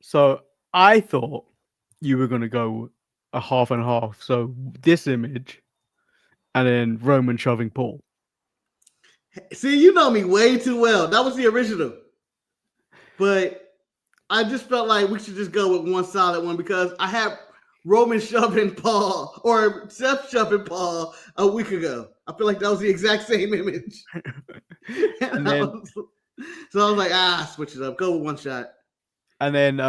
So I thought you were gonna go a half and half. So this image and then Roman shoving Paul. See, you know me way too well. That was the original. But I just felt like we should just go with one solid one because I had Roman shoving Paul or Seth shoving Paul a week ago. I feel like that was the exact same image. and then So I was like, switch it up. Go with one shot. and then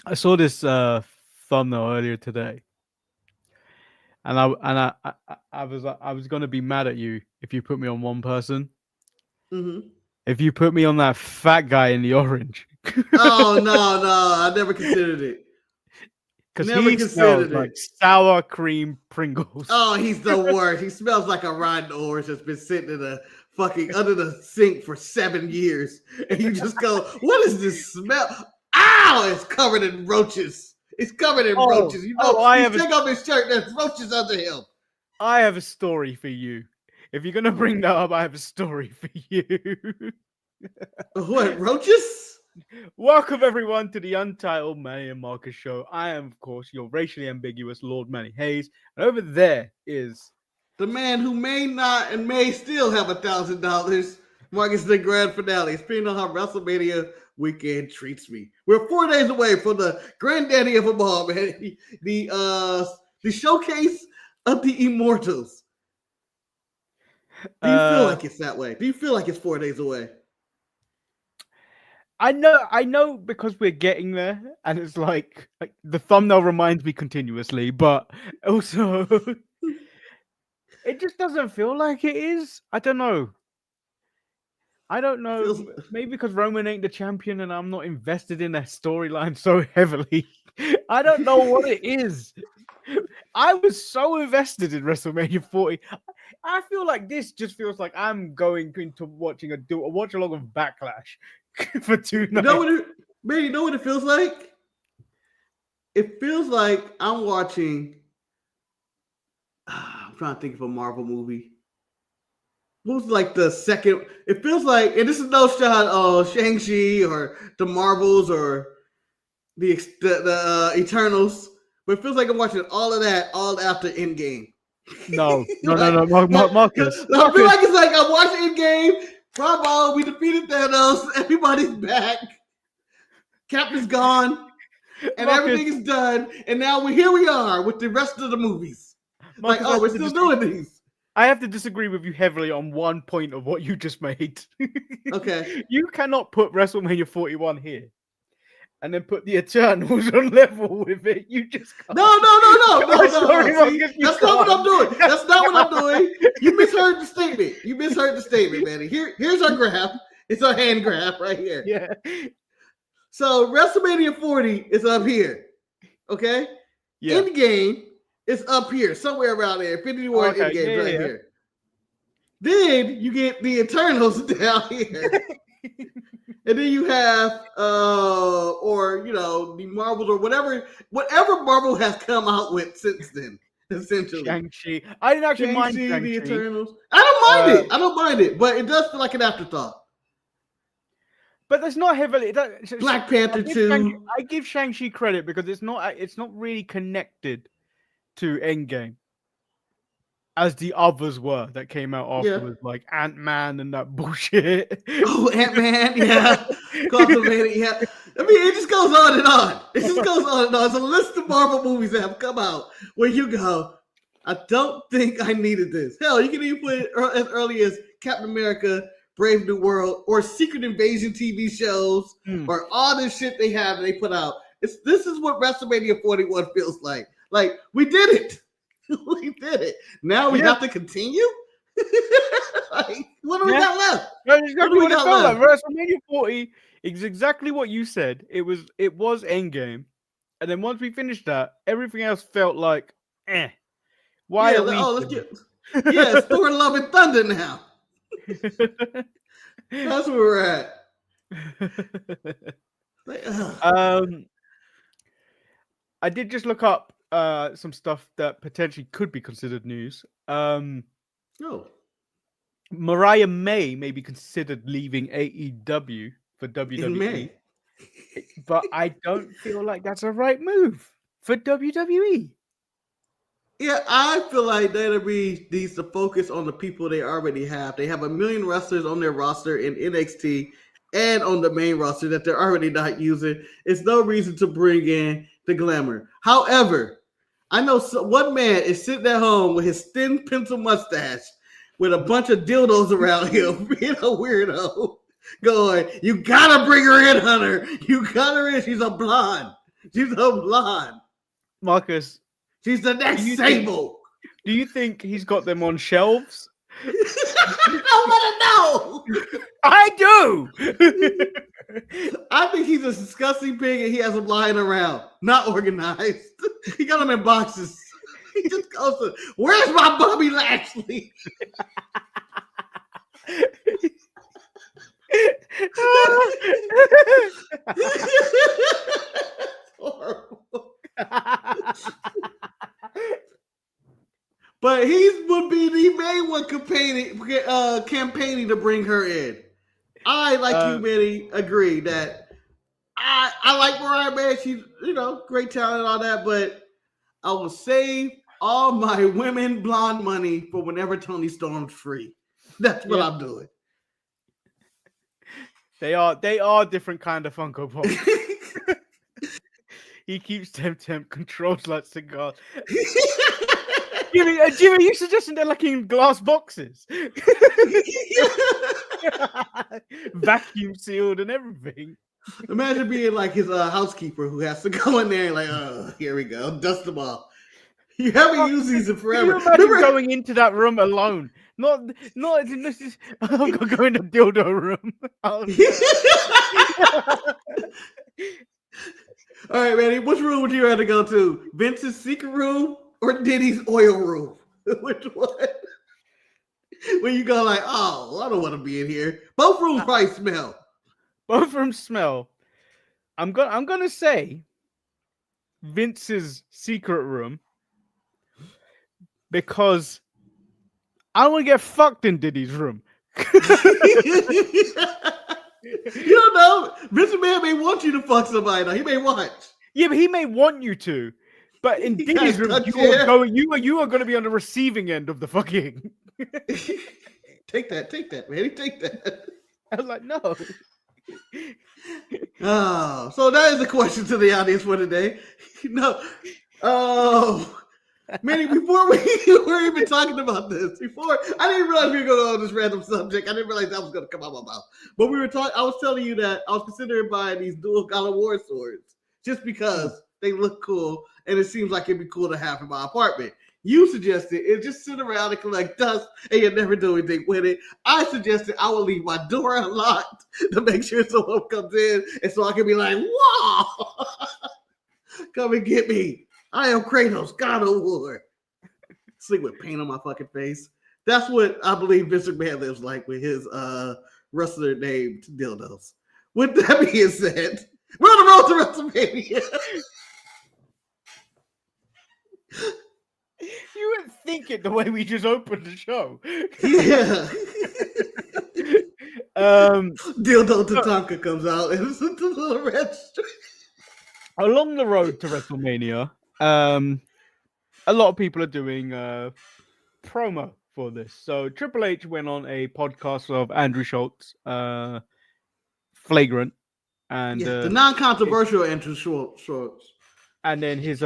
I saw this thumbnail earlier today, and I was gonna be mad at you if you put me on one person. Mm-hmm. If you put me on that fat guy in the orange. Oh no, I never considered it. Because Never he smells considered like it. sour cream Pringles. Oh, he's the worst. He smells like a rotten orange that's been sitting in the fucking under the sink for 7 years. And you just go, what is this smell? Ow! It's covered in roaches. It's covered in roaches. You know, he's taking off his shirt, there's roaches under him. I have a story for you. If you're gonna bring that up, I have a story for you. What, roaches? Welcome everyone to the Untitled Manny and Marcus show. I am, of course, your racially ambiguous Lord Manny Hayes, and over there is the man who may not and may still have $1,000. Marcus the grand finale. Depending on how WrestleMania weekend treats me. We're 4 days away from the granddaddy of them all, man. The showcase of the Immortals. Do you feel like it's that way? Do you feel like it's 4 days away? I know because we're getting there, and it's like the thumbnail reminds me continuously, but also it just doesn't feel like it is. I don't know. Maybe because Roman ain't the champion and I'm not invested in their storyline so heavily. I don't know what it is. I was so invested in WrestleMania 40. I feel like this just feels like I'm going into watching a watch along of Backlash for 2 nights. You know what it feels like? It feels like I'm watching. I'm trying to think of a Marvel movie. What was like the second? It feels like, and this is no shot of Shang-Chi or the Marvels or the Eternals, but it feels like I'm watching all of that all after Endgame. No, Marcus. I feel like it's like I'm watching Endgame. Bravo, we defeated Thanos. Everybody's back. Captain's gone, and everything is done. And now here we are with the rest of the movies. Marcus, we're still doing these. I have to disagree with you heavily on one point of what you just made. Okay. You cannot put WrestleMania 41 here and then put the Eternals on level with it. You just can't. No. See, that's not what I'm doing. That's not what I'm doing. You misheard the statement. Manny. Here's our graph. It's our hand graph right here. Yeah. So WrestleMania 40 is up here. Okay? Yeah. Endgame is up here, somewhere around there. Infinity War Endgame right here. Then you get the Eternals down here. And then you have the Marvels or whatever Marvel has come out with since then, essentially. Shang-Chi. I didn't actually mind Shang-Chi. The Eternals. I don't mind it, but it does feel like an afterthought. But that's not heavily. Black Panther 2. I give Shang-Chi credit because it's not really connected to Endgame as the others were that came out afterwards, like Ant-Man and that bullshit. Oh, Ant-Man, yeah. Quantumania, yeah. I mean, it just goes on and on. There's a list of Marvel movies that have come out where you go, I don't think I needed this. Hell, you can even put it as early as Captain America, Brave New World, or Secret Invasion TV shows, or all this shit they have they put out. This is what WrestleMania 41 feels like. Like, we did it. We did it. Now we have to continue? Like, what do we got left? That's exactly what it felt like. WrestleMania 40 is exactly what you said. It was Endgame. And then once we finished that, everything else felt like, Why are we? It's Thor Love and Thunder now. That's where we're at. I did just look up some stuff that potentially could be considered news. Mariah May be considered leaving AEW for WWE. But I don't feel like that's a right move for WWE. Yeah, I feel like WWE needs to focus on the people they already have. They have 1 million wrestlers on their roster in NXT and on the main roster that they're already not using. It's no reason to bring in the glamour. However, I know one man is sitting at home with his thin pencil mustache with a bunch of dildos around him, being a weirdo, going, "You gotta bring her in, Hunter. You got her in. She's a blonde. She's a blonde. Marcus, She's the next Sable." Do you think he's got them on shelves? I want to know. I do. I think he's a disgusting pig and he has them lying around, not organized. He got them in boxes. He just goes to, "Where's my Bobby Lashley?" Horrible. But he would be the main one campaigning to bring her in. I, like you, Manny, agree that I like Mariah May. She's, great talent and all that, but I will save all my women blonde money for whenever Toni Storm's free. That's what I'm doing. They are different kind of Funko Pop. He keeps temp controls like cigars. Jimmy, you suggesting they're like in glass boxes? Vacuum sealed and everything. Imagine being like his housekeeper who has to go in there and like, "Oh, here we go, dust them off." You haven't used these in forever. Can you imagine going into that room alone? Not I'm gonna go in the dildo room. Oh, All right, Manny, which room would you rather go to? Vince's secret room or Diddy's oil room? Which one? When you go like, "Oh, I don't want to be in here." Both rooms probably smell. Both rooms smell. I'm gonna say Vince's secret room because I want to get fucked in Diddy's room. You don't know. Vince McMahon may want you to fuck somebody. Now. He may want. Yeah, but he may want you to. But in Diddy's room, you are going to be on the receiving end of the fucking. Take that, man. Take that. I was like, no. Oh, so that is the question to the audience for today. No. Oh. Manny, before we were even talking about this, I didn't realize we were going on this random subject. I didn't realize that was going to come out of my mouth. But we were talking. I was telling you that I was considering buying these dual God of War swords just because they look cool and it seems like it'd be cool to have in my apartment. You suggested it just sit around and collect dust and you never do anything with it. I suggested I will leave my door unlocked to make sure someone comes in and so I can be like, "Whoa, come and get me. I am Kratos, God of War." Sleep with paint on my fucking face. That's what I believe Vince McMahon lives like with his wrestler named dildos. With that being said, we're on the road to WrestleMania. You wouldn't think it the way we just opened the show. Yeah. Dildo Tatanka comes out and it's a little red streak. Along the road to WrestleMania, a lot of people are doing promo for this. So Triple H went on a podcast of Andrew Schultz, Flagrant, and the non-controversial Andrew Schultz, and then his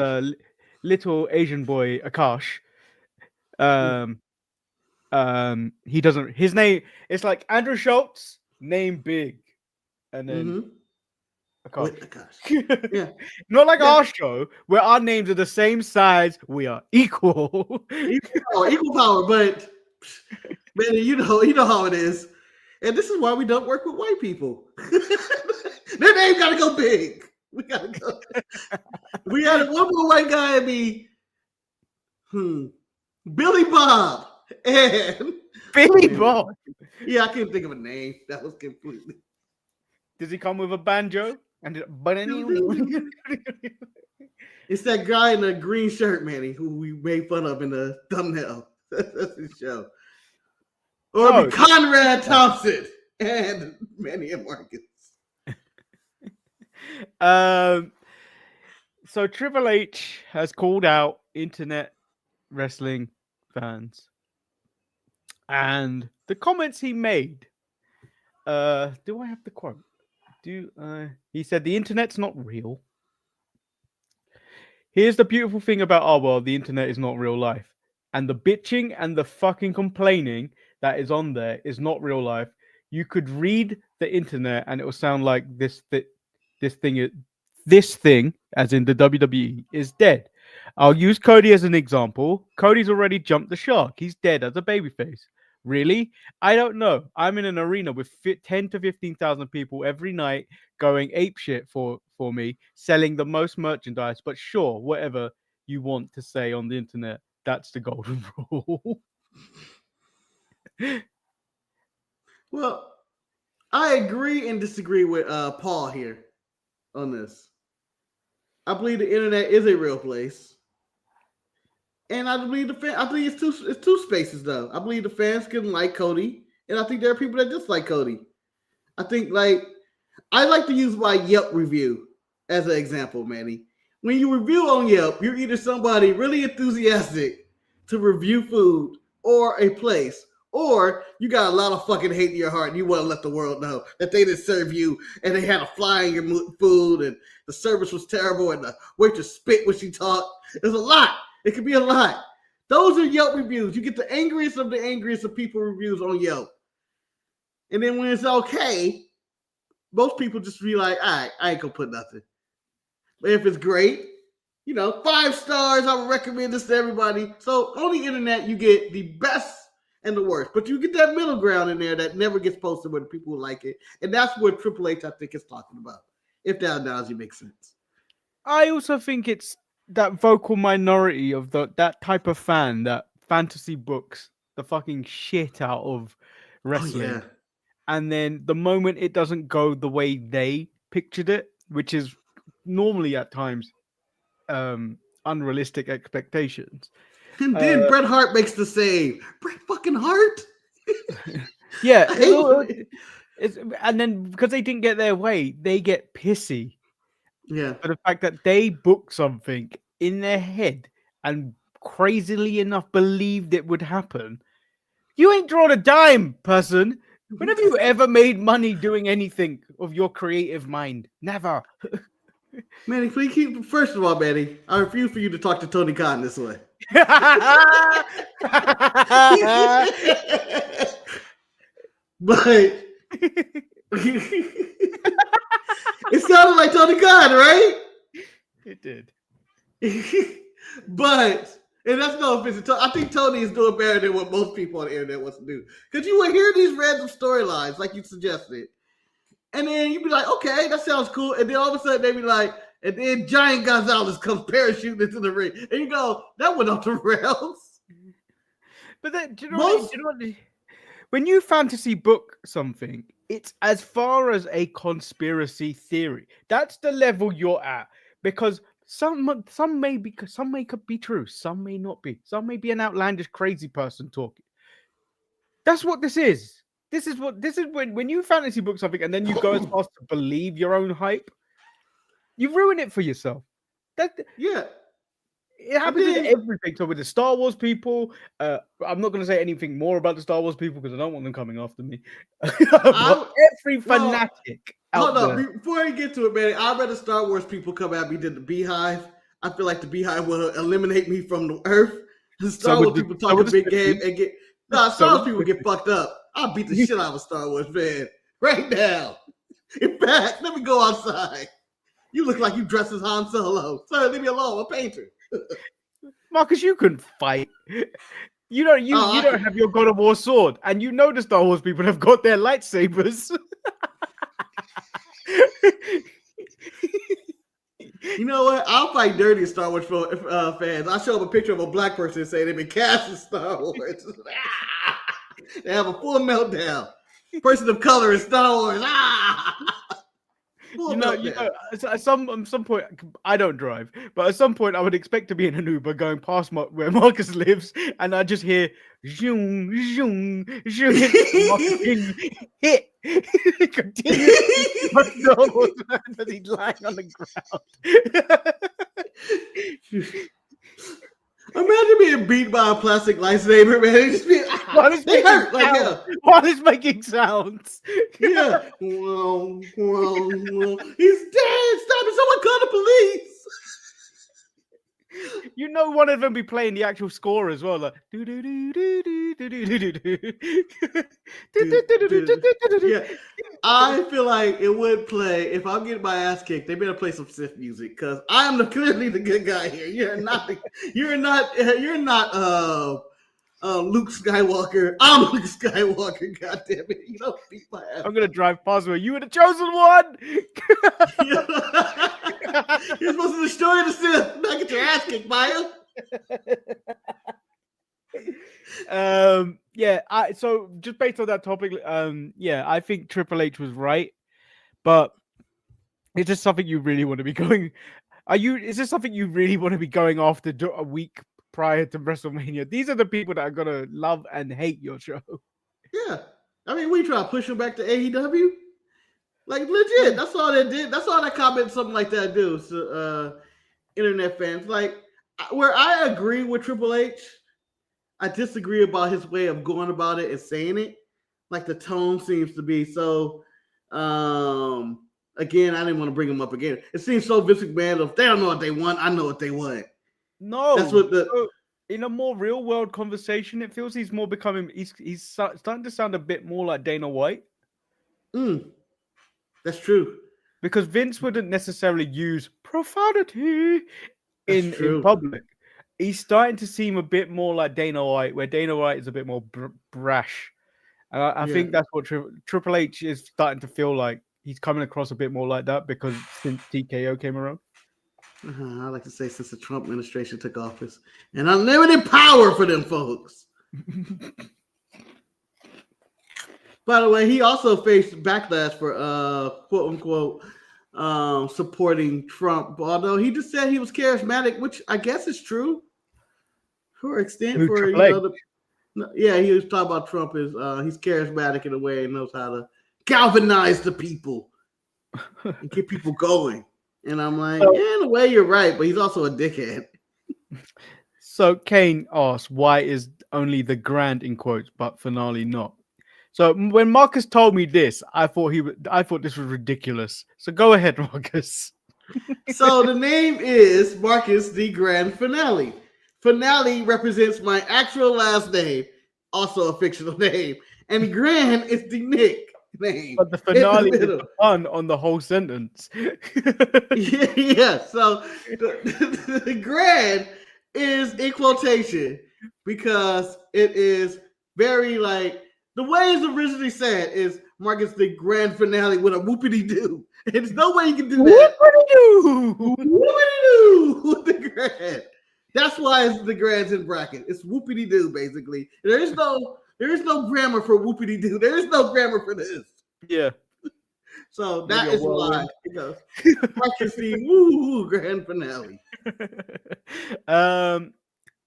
little Asian boy Akash. He doesn't. His name. It's like Andrew Schultz, name big, and then. Akash. Yeah. Not like our show where our names are the same size. We are equal. Equal power, but man, you know how it is. And this is why we don't work with white people. Their name gotta go big. We gotta go. We had one more white guy and me. Billy Bob. And Billy Bob. Yeah, I couldn't think of a name. That was completely. Does he come with a banjo? And it's that guy in the green shirt, Manny, who we made fun of in the thumbnail. That's his show. Or Conrad Thompson and Manny and Marcus. Um, so Triple H has called out internet wrestling fans, and the comments he made. Do I have the quote? He said the internet's not real. Here's the beautiful thing about our world: the internet is not real life, and the bitching and the fucking complaining that is on there is not real life. You could read the internet, and it will sound like this thing is this thing, as in the WWE, is dead. I'll use Cody as an example. Cody's already jumped the shark. He's dead as a babyface. Really? I don't know. I'm in an arena with 10 to 15,000 people every night going ape shit for me, selling the most merchandise. But sure, whatever you want to say on the internet, that's the golden rule. Well, I agree and disagree with Paul here on this. I believe the internet is a real place. And I believe I believe it's two spaces though. I believe the fans can like Cody, and I think there are people that dislike Cody. I think I like to use my Yelp review as an example, Manny. When you review on Yelp, you're either somebody really enthusiastic to review food or a place, or you got a lot of fucking hate in your heart and you want to let the world know that they didn't serve you and they had a fly in your food and the service was terrible and the waitress spit when she talked. There's a lot. It could be a lot. Those are Yelp reviews. You get the angriest of people reviews on Yelp. And then when it's okay, most people just be like, all right, I ain't gonna put nothing. But if it's great, 5 stars, I would recommend this to everybody. So on the internet, you get the best and the worst. But you get that middle ground in there that never gets posted where the people will like it. And that's what Triple H, I think, is talking about. If that analogy makes sense. I also think it's that vocal minority of that type of fan that fantasy books the fucking shit out of wrestling. Oh, yeah. And then the moment it doesn't go the way they pictured it, which is normally at times unrealistic expectations. And then Bret Hart makes the save. Bret fucking Hart? Yeah. And then because they didn't get their way, they get pissy. Yeah. For the fact that they booked something in their head and crazily enough believed it would happen. You ain't drawn a dime, person. When have you ever made money doing anything of your creative mind? Never. Manny, please first of all, Manny, I refuse for you to talk to Tony Khan this way. But it sounded like Tony Khan, right? It did. But, and that's no offense. I think Tony is doing better than what most people on the internet wants to do. Because you would hear these random storylines, like you suggested. And then you'd be like, okay, that sounds cool. And then all of a sudden they'd be like, and then Giant Gonzalez comes parachuting into the ring. And you go, that went off the rails. But then, do you know what? When you fantasy book something, it's as far as a conspiracy theory. That's the level you're at. Because some may be true, some may not be. Some may be an outlandish, crazy person talking. That's what this is. This is when you fantasy book something and then you go as far as to believe your own hype, you ruin it for yourself. Yeah. It happens with everything. So with the Star Wars people, I'm not going to say anything more about the Star Wars people because I don't want them coming after me. Every fanatic. Hold on. Before you get to it, man, I'd rather Star Wars people come at me than the Beehive. I feel like the Beehive will eliminate me from the earth. The Star Wars people talk a big game and get... Star Wars people get fucked up. I'll beat the shit out of a Star Wars fan right now. In fact, let me go outside. You look like you dress as Han Solo. Sir, leave me alone. I'm a painter. Marcus, you couldn't fight. You don't have your God of War sword, and you know the Star Wars people have got their lightsabers. You know what? I'll fight dirty Star Wars fans. I'll show them a picture of a black person and say they've been cast in Star Wars. They have a full meltdown. Person of color in Star Wars. Full meltdown. At some point, I don't drive, but at some point, I would expect to be in an Uber going past where Marcus lives, and I just hear zoom, zoom, zoom, Marcus being hit continuously by doors as he's lying on the ground. Imagine being beat by a plastic lightsaber, man. It just be they hurt. Like, yeah. While it's making sounds. Yeah. Well, he's dead. Stop it. Someone call the police. You know, one of them be playing the actual score as well, like do do do do do do do do do. Yeah, I feel like it would play if I'm getting my ass kicked. They better play some Sith music because I am clearly the good guy here. You're not. Luke Skywalker. I'm Luke Skywalker. God damn it! You don't beat my ass. I'm gonna drive past where you were the chosen one. You're supposed to destroy the Sith, not get your ass kicked by him. So just based on that topic, I think Triple H was right, but is this something you really want to be going? Is this something you really want to be going after a week prior to WrestleMania? These are the people that are gonna love and hate your show. Yeah, I mean, we try to push them back to AEW. Like, legit, that's all they did. That's all that comment, something like that do. So, internet fans, like, where I agree with Triple H, I disagree about his way of going about it and saying it. Like, the tone seems to be so, again, I didn't want to bring him up again. It seems so Vince McMahon, if they don't know what they want, I know what they want. No, that's what in a more real world conversation, it feels he's more becoming, he's starting to sound a bit more like Dana White. That's true. Because Vince wouldn't necessarily use profanity in public. He's starting to seem a bit more like Dana White, where Dana White is a bit more brash. And I think that's what Triple H is starting to feel like. He's coming across a bit more like that because since TKO came around. I like to say since the Trump administration took office. And unlimited power for them folks. By the way, he also faced backlash for quote unquote supporting Trump, although he just said he was charismatic, which I guess is true for extent. He was talking about Trump is he's charismatic in a way and knows how to galvanize the people and get people going. And I'm like, in a way, you're right, but he's also a dickhead. So Kane asks, why is only the Grand in quotes, but finale not? So when Marcus told me this, I thought this was ridiculous. So go ahead, Marcus. So the name is Marcus the Grand Finale. Finale represents my actual last name, also a fictional name, and Grand is the nickname. But the finale is the pun on the whole sentence. Yeah. So the Grand is in quotation because it is very like. The way it's originally said is Marcus the Grand Finale with a whoopity doo. There's no way you can do that. Whoopity doo with the Grand. That's why it's the Grand's in bracket. It's whoopity doo basically. There is no grammar for whoopity doo. There is no grammar for this. Yeah. So that is why it goes Marcus the woo Grand Finale.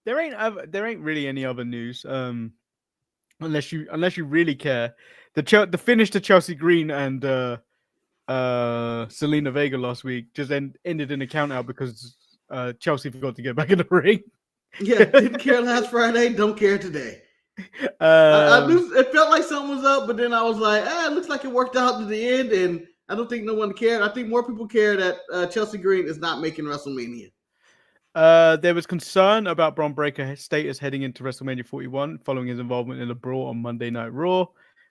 There ain't really any other news. Unless you really care, the finish to Chelsea Green and Selena Vega last week just ended in a count out because Chelsea forgot to get back in the ring. Yeah, didn't care last Friday, don't care today. It felt like something was up, but then I was like, it looks like it worked out to the end, and I don't think no one cared. I think more people care that Chelsea Green is not making WrestleMania. There was concern about Bron Breakker's status heading into WrestleMania 41 following his involvement in a brawl on Monday Night Raw.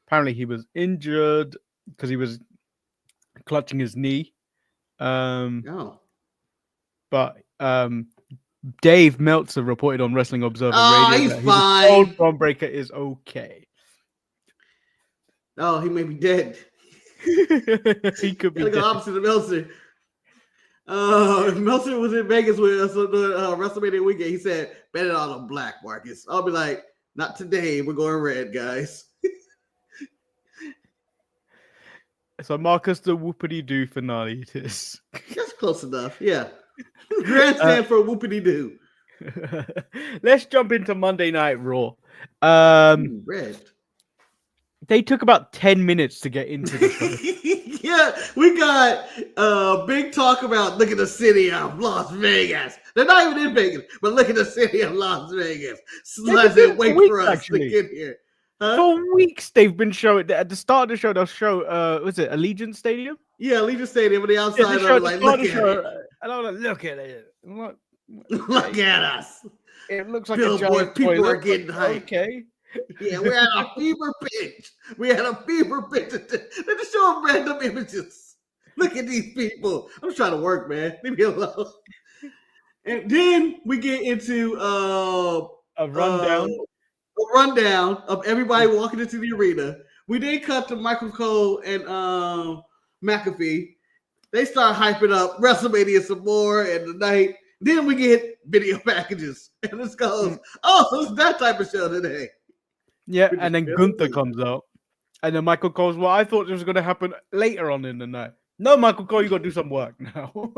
Apparently, he was injured because he was clutching his knee. But Dave Meltzer reported on Wrestling Observer Radio that he's fine. Told Bron Breakker is okay. Oh, he may be dead. He could be dead. Go opposite of Meltzer. Meltzer was in Vegas with us on the WrestleMania weekend. He said, bet it all on black, Marcus. I'll be like, not today. We're going red, guys. So Marcus, the whoopity doo finale it is. That's close enough. Yeah. Grandstand for whoopity doo. Let's jump into Monday Night Raw. Red. They took about 10 minutes to get into the show. Yeah, we got big talk about look at the city of Las Vegas. They're not even in Vegas, but look at the city of Las Vegas. Sluts and wait for us to get here. Huh? For weeks they've been showing at the start of the show. They'll show was it Allegiant Stadium? Yeah, Allegiant Stadium on the outside of it, like look at it. And I'm like, look at it. Look at us. It looks like Billboard, a people are getting hyped. Okay. Yeah, we're at a fever pitch. We had a fever pitch. They're just showing random images. Look at these people. I'm trying to work, man. Leave me alone. And then we get into a rundown of everybody walking into the arena. We then cut to Michael Cole and McAfee. They start hyping up WrestleMania some more and the night. Then we get video packages. And this goes, oh, so it's that type of show today. Yeah, and then Gunther comes out. And then Michael Cole's, well, I thought it was going to happen later on in the night. No, Michael Cole, you got to do some work now.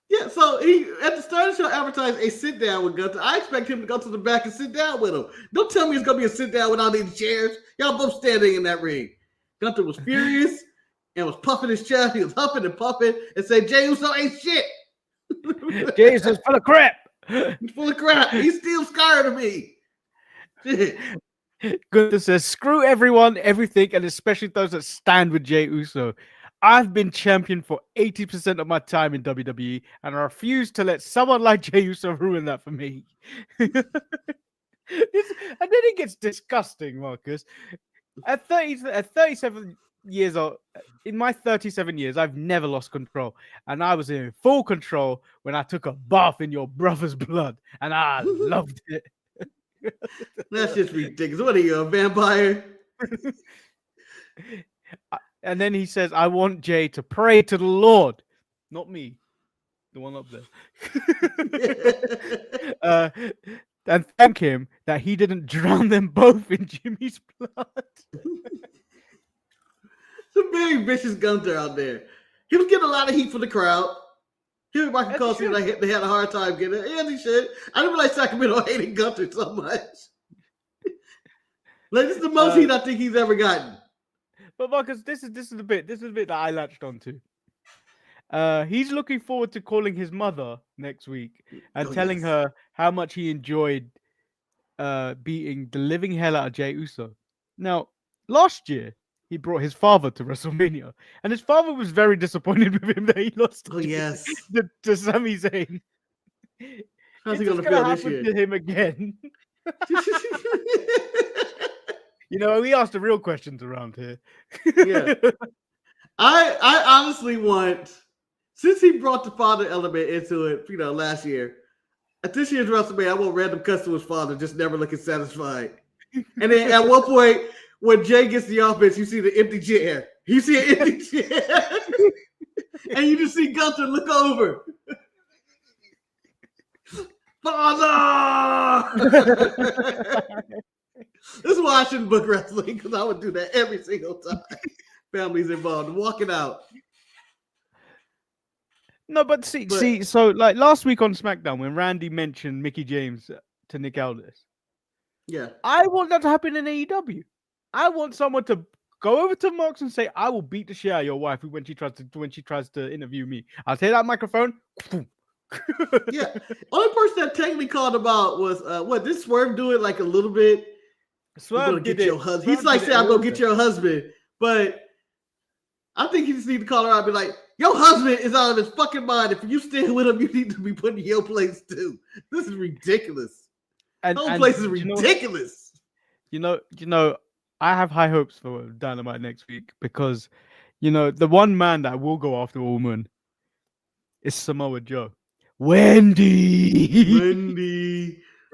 Yeah, so he at the start of the show advertised a sit down with Gunther. I expect him to go to the back and sit down with him. Don't tell me it's gonna be a sit down with all these chairs. Y'all both standing in that ring. Gunther was furious and was puffing his chest. He was huffing and puffing and said, "Jey Uso ain't shit." Jey Uso's full of crap. He's full of crap. He's still scared of me. Shit. Gunther says, "Screw everyone, everything, and especially those that stand with Jey Uso. I've been champion for 80% of my time in WWE, and I refuse to let someone like Jey Uso ruin that for me." And then it gets disgusting, Marcus. At 37 years old, in my 37 years, I've never lost control, and I was in full control when I took a bath in your brother's blood, and I loved it. That's just ridiculous. What are you, a vampire? And then he says, "I want Jay to pray to the Lord," not me, the one up there, and thank him that he didn't drown them both in Jimmy's blood. It's a very vicious Gunther out there. He was getting a lot of heat from the crowd. He Michael Cole seemed like they had a hard time getting it. Yeah, he should. I didn't realize Sacramento hated Gunther so much. Like, this is the most heat I think he's ever gotten. But Marcus, this is the bit that I latched onto. He's looking forward to calling his mother next week and telling her how much he enjoyed beating the living hell out of Jey Uso. Now, last year he brought his father to WrestleMania, and his father was very disappointed with him that he lost to Sami Zayn. How's he going to feel this year? To him again. You know, we asked the real questions around here. Yeah. I honestly want, since he brought the father element into it, you know, last year, at this year's WrestleMania, I want random customer's father just never looking satisfied. And then at one point, when Jay gets the offense, you see the empty chair. You see an empty chair. And you just see Gunther look over. Father! This is why I shouldn't book wrestling, because I would do that every single time. Families involved, walking out. No, but see, so like last week on SmackDown, when Randy mentioned Mickey James to Nick Aldis, yeah, I want that to happen in AEW. I want someone to go over to Mox and say, "I will beat the shit out of your wife when she tries to interview me. I'll take that microphone." Yeah, only person that technically called him out was what did Swerve do it like a little bit? Swerve get your husband. He's like, "Say I'm gonna get your husband," but I think he just need to call her out and be like, "Your husband is out of his fucking mind. If you stay with him, you need to be putting your place too." This is ridiculous. The whole place is ridiculous. You know, I have high hopes for Dynamite next week because, you know, the one man that will go after a woman is Samoa Joe. Wendy.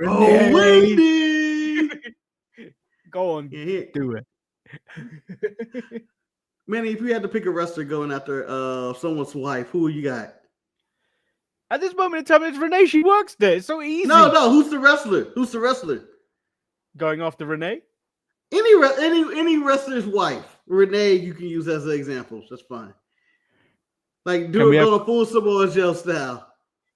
Oh, Wendy. Go on, do it. Manny, if you had to pick a wrestler going after someone's wife, who you got? At this moment in time, it's Renee. She works there. It's so easy. No. Who's the wrestler? Going after Renee? Any wrestler's wife. Renee, you can use as an example. That's fine. Like Can we have, going full Samoa Joe style.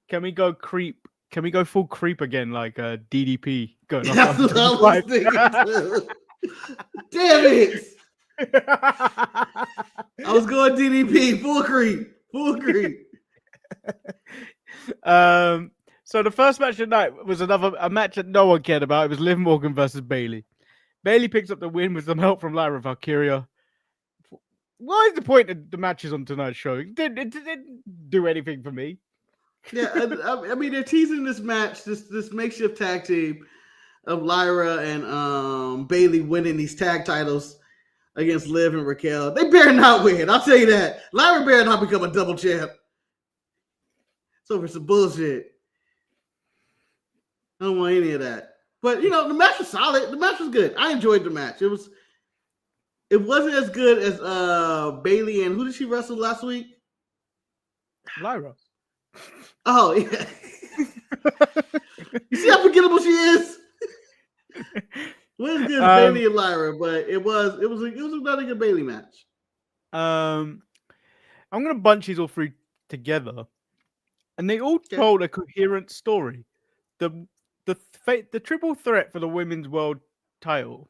can we go creep? Can we go full creep again, like DDP going off That's on what I was thinking too. Damn it! I was going DDP, full creep, full creep. So the first match of the night was a match that no one cared about. It was Liv Morgan versus Bayley. Bayley picks up the win with some help from Lyra Valkyria. What is the point of the matches on tonight's show? It didn't do anything for me. Yeah, I mean they're teasing this match, this makeshift tag team of Lyra and Bayley winning these tag titles against Liv and Raquel. They better not win. I'll tell you that. Lyra better not become a double champ. It's over some bullshit. I don't want any of that. But you know, the match was solid. The match was good. I enjoyed the match. It wasn't as good as Bayley and who did she wrestle last week? Lyra. Oh yeah. You see how forgettable she is? It wasn't good as Bayley and Lyra, but it was another good Bayley match. I'm gonna bunch these all three together, and they all told a coherent story. The triple threat for the women's world title.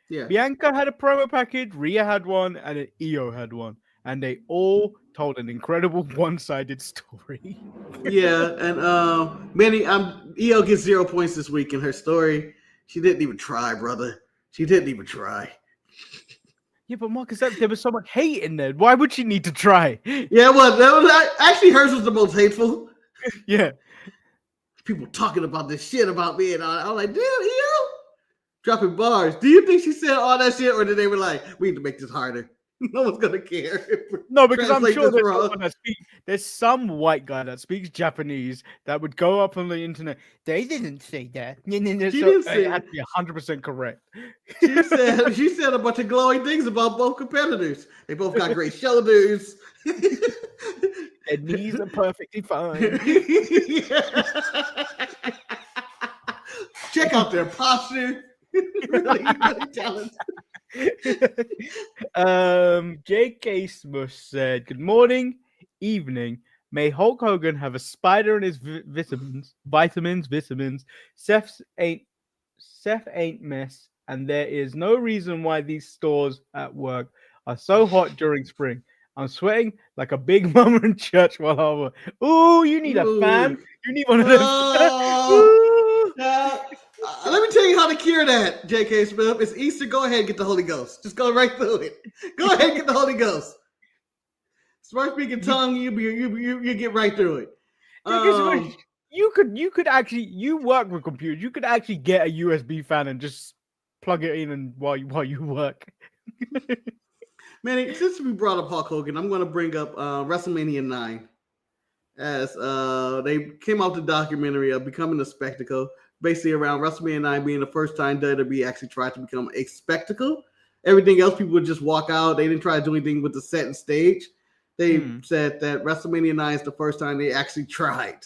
Yeah. Bianca had a promo package, Rhea had one, and an Io had one, and they all told an incredible one-sided story. Yeah, and Manny, Io gets 0 points this week in her story. She didn't even try, brother. She didn't even try. Yeah, but Marcus, there was so much hate in there. Why would she need to try? Yeah, it was. Actually, hers was the most hateful. Yeah. People talking about this shit about me, and I'm like, damn, Io, dropping bars. Do you think she said all that shit, or did they were like, we need to make this harder? No one's gonna care. No, because I'm sure there's some white guy that speaks Japanese that would go up on the internet. They didn't say that. She didn't say it had to be 100% correct. She said a bunch of glowing things about both competitors. They both got great shoulders. Their knees are perfectly fine. Check out their posture. really talented. J.K. Smush said, "Good morning, evening. May Hulk Hogan have a spider in his vitamins. Seth ain't mess, and there is no reason why these stores at work are so hot during spring. I'm sweating like a big mama in church while I work. Ooh, you need a fan. You need one of those." Let me tell you how to cure that, J.K. Smith. It's Easter. Go ahead and get the Holy Ghost. Just go right through it. Go ahead and get the Holy Ghost. Smart speaking tongue, you get right through it. You could actually, you work with computers. You could actually get a USB fan and just plug it in and while you work. Manny, since we brought up Hulk Hogan, I'm going to bring up WrestleMania 9 as they came out the documentary of Becoming a Spectacle, basically around WrestleMania 9 being the first time WWE actually tried to become a spectacle. Everything else, people would just walk out. They didn't try to do anything with the set and stage. They said that WrestleMania 9 is the first time they actually tried.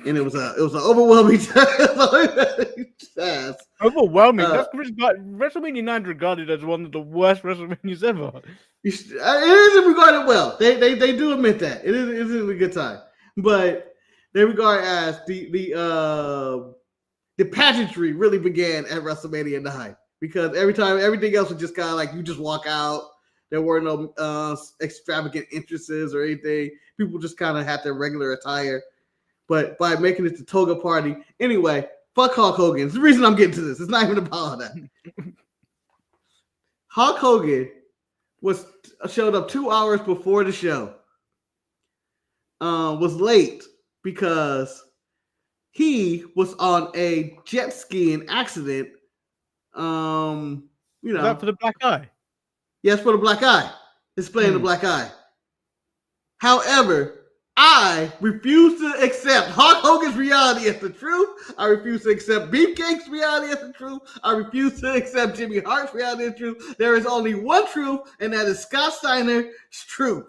And it was an overwhelming task. Overwhelming. That's WrestleMania 9 regarded as one of the worst WrestleManias ever. It isn't regarded well. They do admit that. It isn't a good time. But they regard as the pageantry really began at WrestleMania 9. Because everything else was just kind of like you just walk out. There were no extravagant entrances or anything. People just kind of had their regular attire. But by making it the toga party, anyway, fuck Hulk Hogan. It's the reason I'm getting to this. It's not even about that. Hulk Hogan showed up 2 hours before the show. Was late because he was on a jet skiing accident. Is that for the black eye? Yes, for the black eye. It's playing the black eye. However, I refuse to accept Hulk Hogan's reality as the truth. I refuse to accept Beefcake's reality as the truth. I refuse to accept Jimmy Hart's reality as the truth. There is only one truth, and that is Scott Steiner's truth.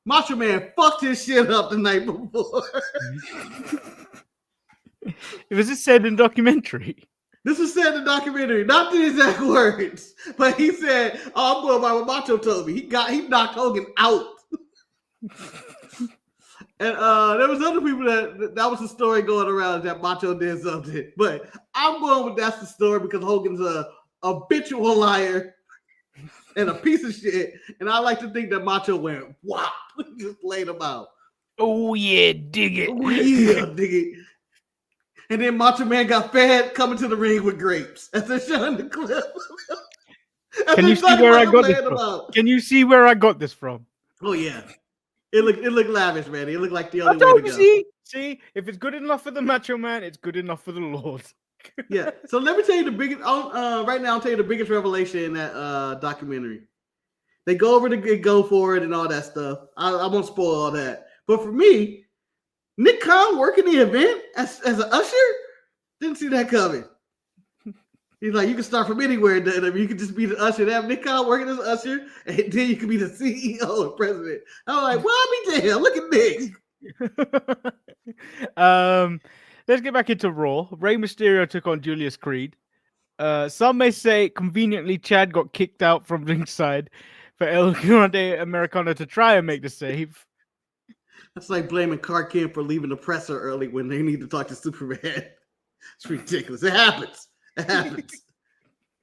Macho Man fucked his shit up the night before. It was just said in documentary. This was said in the documentary, not the exact words, but he said, "Oh, I'm going by what Macho told me. He knocked Hogan out." And there was other people that was the story going around that Macho did something. But I'm going with that's the story because Hogan's a habitual liar and a piece of shit. And I like to think that Macho went whop, just laid him out. Oh yeah, dig it. Oh yeah, dig it. And then Macho Man got fed coming to the ring with grapes. As they're showing the clip. Can you see where I got this from? Can you see where I got this from? Oh yeah. It looked lavish, man. It looked like the only way to go. See, if it's good enough for the Macho Man, it's good enough for the Lord. Yeah. So let me tell you the biggest. Right now, I'll tell you the biggest revelation in that documentary. They go over to go for it and all that stuff. I won't spoil all that. But for me, Nick Khan working the event as an usher, didn't see that coming. He's like, you can start from anywhere. You can just be the usher. They have Nick Khan working as an usher, and then you can be the CEO and president. I'm like, well, I'll be damn. Look at Nick. Let's get back into Raw. Rey Mysterio took on Julius Creed. Some may say conveniently Chad got kicked out from ringside for El Grande Americano to try and make the save. That's like blaming Clark Kent for leaving the presser early when they need to talk to Superman. It's ridiculous. It happens. It happens.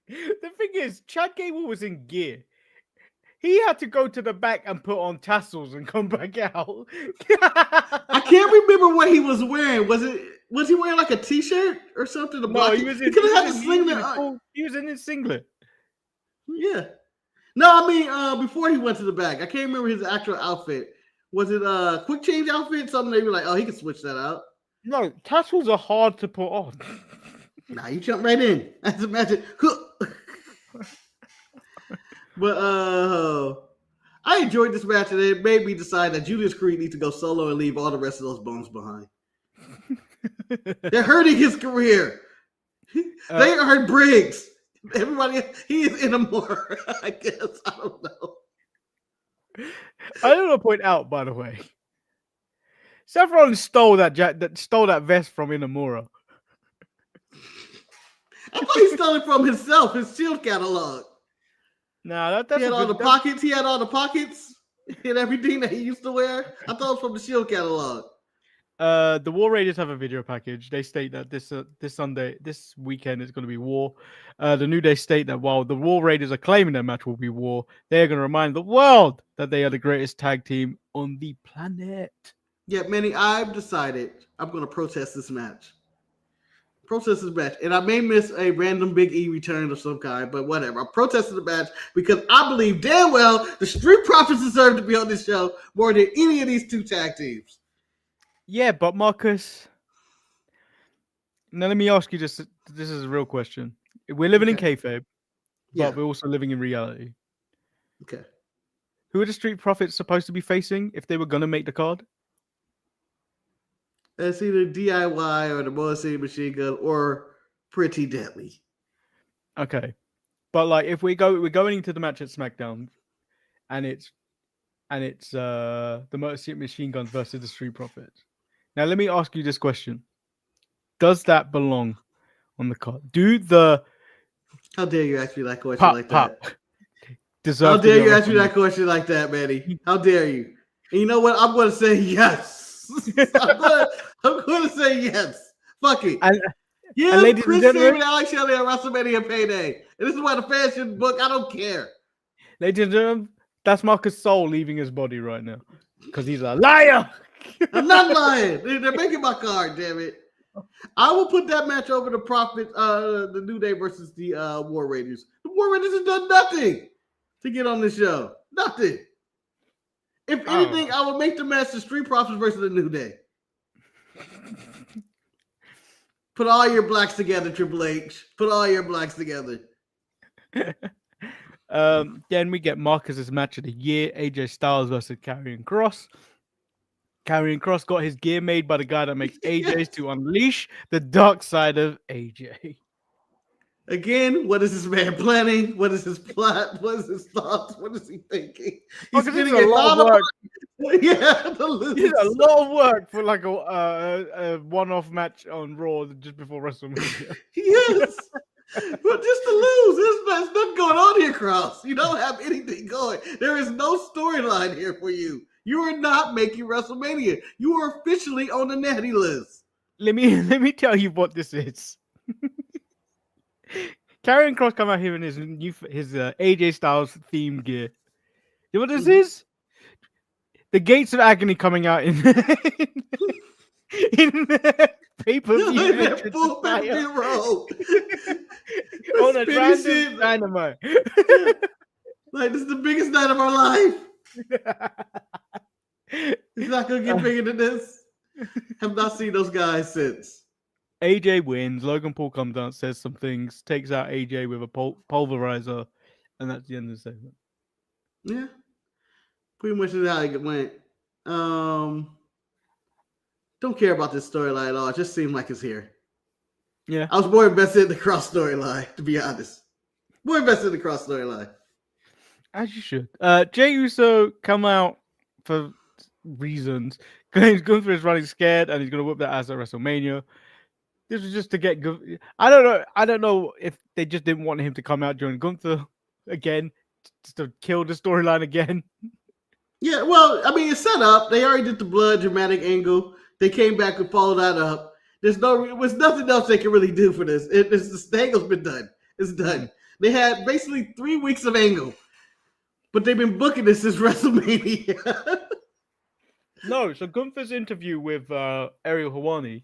The thing is, Chad Gable was in gear. He had to go to the back and put on tassels and come back out. I can't remember what he was wearing. Was he wearing like a t-shirt or something? No, he was in. He was in his singlet. Yeah. No, I mean before he went to the back. I can't remember his actual outfit. Was it a quick change outfit? Something they were like, oh, he can switch that out. No, tassels are hard to put on. Nah, you jump right in. That's a magic. But I enjoyed this match, and it made me decide that Julius Creed needs to go solo and leave all the rest of those bones behind. They're hurting his career. They hurt Briggs. Everybody, he is in a more. I guess I don't know. I want to point out, by the way, Seth Rollins stole that vest from Inamura. I thought he stole it from himself, his Shield catalog. Nah, that's he had all the pockets. He had all the pockets and everything that he used to wear. I thought it was from the Shield catalog. The War Raiders have a video package. They state that this weekend is going to be War. The New Day state that while the War Raiders are claiming their match will be War, they are going to remind the world that they are the greatest tag team on the planet. Yeah, Manny, I've decided I'm going to protest this match. And I may miss a random Big E return of some kind, but whatever. I'm protesting the match because I believe damn well the Street Profits deserve to be on this show more than any of these two tag teams. Yeah, but Marcus, now let me ask you this. This is a real question. We're living in kayfabe, but we're also living in reality. Okay. Who are the Street Profits supposed to be facing if they were going to make the card? It's either DIY or the Motor City Machine Gun or Pretty Deadly. Okay, but like if we're going into the match at SmackDown, and it's the Motor City Machine Guns versus the Street Profits. Now let me ask you this question: does that belong on the card? How dare you ask me that question like that? How dare you ask me that question like that, Manny? How dare you? And you know what? I'm going to say yes. I'm going to say yes. Fuck it. Yeah, Chris Sabin and Alex Shelley on WrestleMania Payday. And this is why the fans should book. I don't care. Ladies and gentlemen, that's Marcus Soul leaving his body right now. Because he's a liar. I'm not lying. They're making my card, damn it. I will put that match over the Profit, the New Day versus the War Raiders. The War Raiders have done nothing to get on this show. Nothing. If anything, I would make the match the Street Profits versus the New Day. Put all your blacks together, Triple H. Put all your blacks together. Then we get Marcus's match of the year, AJ Styles versus Karrion Kross. Karrion Kross got his gear made by the guy that makes AJ's to unleash the dark side of AJ. Again, what is this man planning? What is his plot? What is his thoughts? What is he thinking? Oh, He's because it's getting a a lot of lot of work. yeah, to It's a lose. lot of work for like a one-off match on Raw just before WrestleMania. Yes. But just to lose, there's nothing going on here, Cross. You don't have anything going. There is no storyline here for you. You are not making WrestleMania. You are officially on the natty list. Let me tell you what this is. Karrion Cross come out here in his AJ Styles theme gear. You know what this is? The Gates of Agony coming out in in pay-per-view That entrance full attire pay-per-view roll. on a Spinny random shit. dynamite. Yeah. Like, this is the biggest night of our life. It's not going to get bigger than this. Have not seen those guys since. AJ wins. Logan Paul comes down, says some things, takes out AJ with a pulverizer, and that's the end of the segment. Yeah. Pretty much is how it went. Don't care about this storyline at all. It just seemed like it's here. Yeah. I was more invested in the Cross storyline, to be honest. More invested in the Cross storyline. As you should. Jey Uso come out for reasons. Gunther is running scared, and he's going to whip that ass at WrestleMania. This was just to get good. I don't know if they just didn't want him to come out during Gunther again, just to kill the storyline again. Yeah, well, I mean, it's set up. They already did the blood dramatic angle. They came back and followed that up. There's nothing else they can really do for this. The angle's been done. It's done. They had basically 3 weeks of angle, but they've been booking this since WrestleMania. No, so Gunther's interview with Ariel Helwani.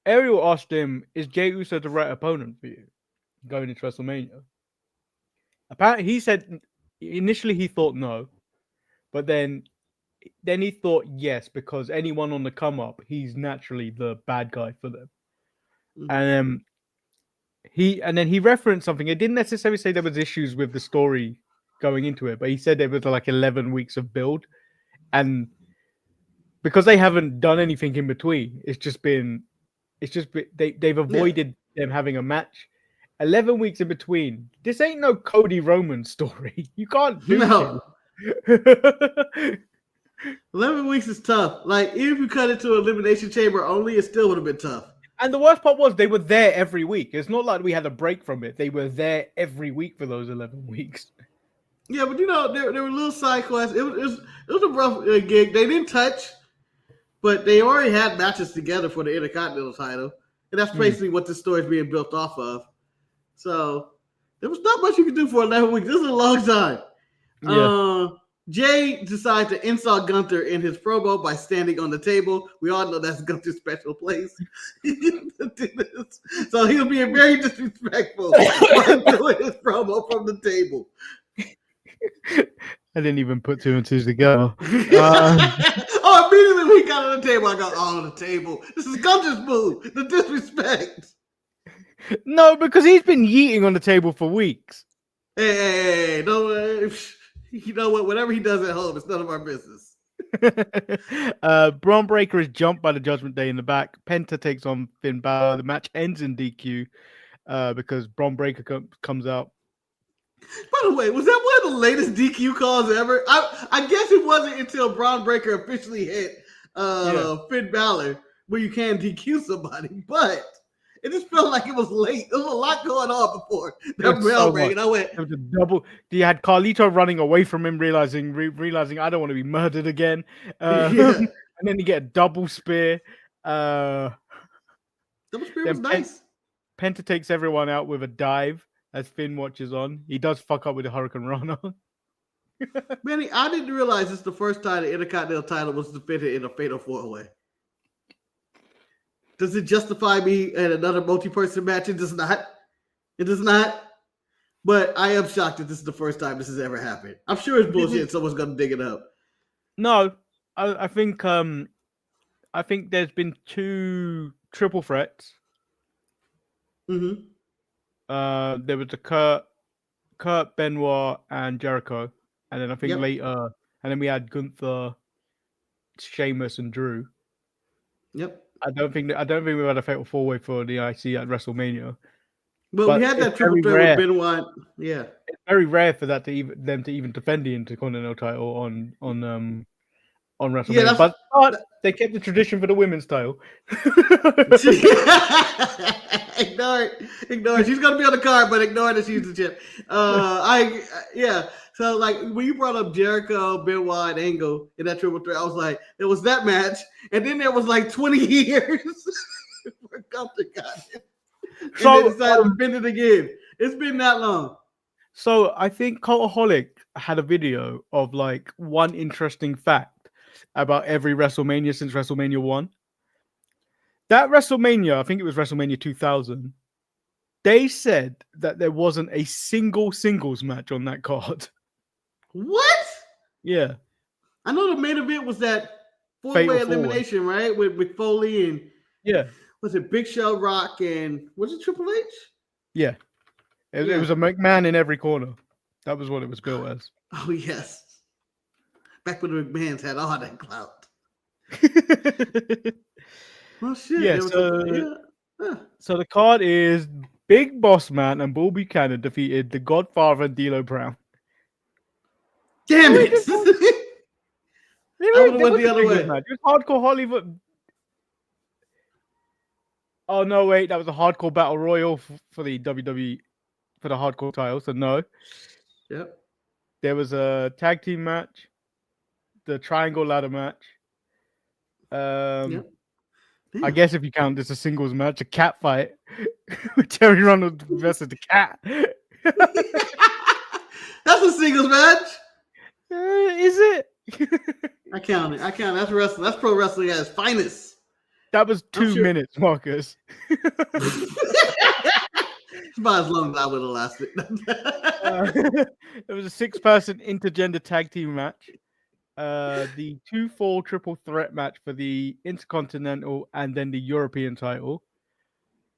Ariel asked him, "Is Jey Uso the right opponent for you going into WrestleMania?" Apparently, he said initially he thought no, but then he thought yes because anyone on the come up, he's naturally the bad guy for them. And he referenced something. It didn't necessarily say there was issues with the story going into it, but he said there was like 11 weeks of build, and because they haven't done anything in between, they've avoided them having a match. 11 weeks in between. This ain't no Cody Roman story. You can't do No. 11 weeks is tough. Like, even if you cut it to Elimination Chamber only, it still would have been tough. And the worst part was they were there every week. It's not like we had a break from it. They were there every week for those 11 weeks. Yeah, but there were little side quests. It was a rough gig. They didn't touch, but they already had matches together for the Intercontinental title. And that's basically what this story is being built off of. So there was not much you could do for 11 weeks. This is a long time. Yeah. Jay decided to insult Gunther in his promo by standing on the table. We all know that's Gunther's special place. So he was being very disrespectful while doing his promo from the table. I didn't even put 2 and 2 together. Immediately when he got on the table, I got on the table. This is Gunther's move. The disrespect. No, because he's been yeeting on the table for weeks. Hey, no. You know what? Whatever he does at home, it's none of our business. Braun Breaker is jumped by the Judgment Day in the back. Penta takes on Finn Balor. The match ends in DQ because Braun Breaker comes out. By the way, was that one of the latest DQ calls ever? I guess it wasn't until Braun Breaker officially hit Finn Balor where you can DQ somebody, but it just felt like it was late. There was a lot going on before that bell rang, and I went. It was a double. You had Carlito running away from him, realizing I don't want to be murdered again. And then you get a double spear. Double spear was nice. Penta takes everyone out with a dive as Finn watches on. He does fuck up with the Hurricane Rana. Manny, I didn't realize this is the first time the Intercontinental title was defended in a fatal 4-way. Does it justify me in another multi-person match? It does not. It does not. But I am shocked that this is the first time this has ever happened. I'm sure it's bullshit and someone's going to dig it up. No, I think there's been 2 triple threats. Mm-hmm. There was a Kurt, Benoit, and Jericho. And then I think later, and then we had Gunther, Sheamus, and Drew. Yep. I don't think we had a fatal 4-way for the IC at WrestleMania. But we but had it's that triple very threat with rare. Benoit. Yeah. It's very rare for that to even them to even defend the Intercontinental title on Yeah, WrestleMania. But they kept the tradition for the women's title. Ignore it. She's gonna be on the card, but ignore that she's the champ. Yeah. So like when you brought up Jericho, Benoit, and Angle in that triple threat, I was like, there was that match, and then there was like 20 years for Gunther got it, and they decided to bend it again. It's been that long. So I think Cultaholic had a video of like one interesting fact about every WrestleMania since WrestleMania 1. That WrestleMania, I think it was WrestleMania 2000, they said that there wasn't a single singles match on that card. What? Yeah. I know the main event was that four-way elimination, right? With Foley and was it Big Show, Rock, and was it Triple H? Yeah. It was a McMahon in every corner. That was what it was built as. Oh yes. Back when the McMahons had all that clout. Well, shit. Yeah, so the card is Big Boss Man and Bull Buchanan defeated the Godfather and D'Lo Brown. Damn it! I would have went the other way. It was Hardcore Hollywood. Oh no, wait, that was a Hardcore Battle Royal for the WWE for the Hardcore title. So no. Yep. There was a tag team match, the Triangle Ladder match. Yep. I guess if you count this a singles match, a cat fight with Terry Reynolds versus the cat. That's a singles match. Is it? I count it. That's wrestling. That's pro wrestling at its finest. That was 2 minutes, Marcus. It's about as long as I would have lasted. It was a 6-person intergender tag team match. The 2-fall triple threat match for the Intercontinental and then the European title.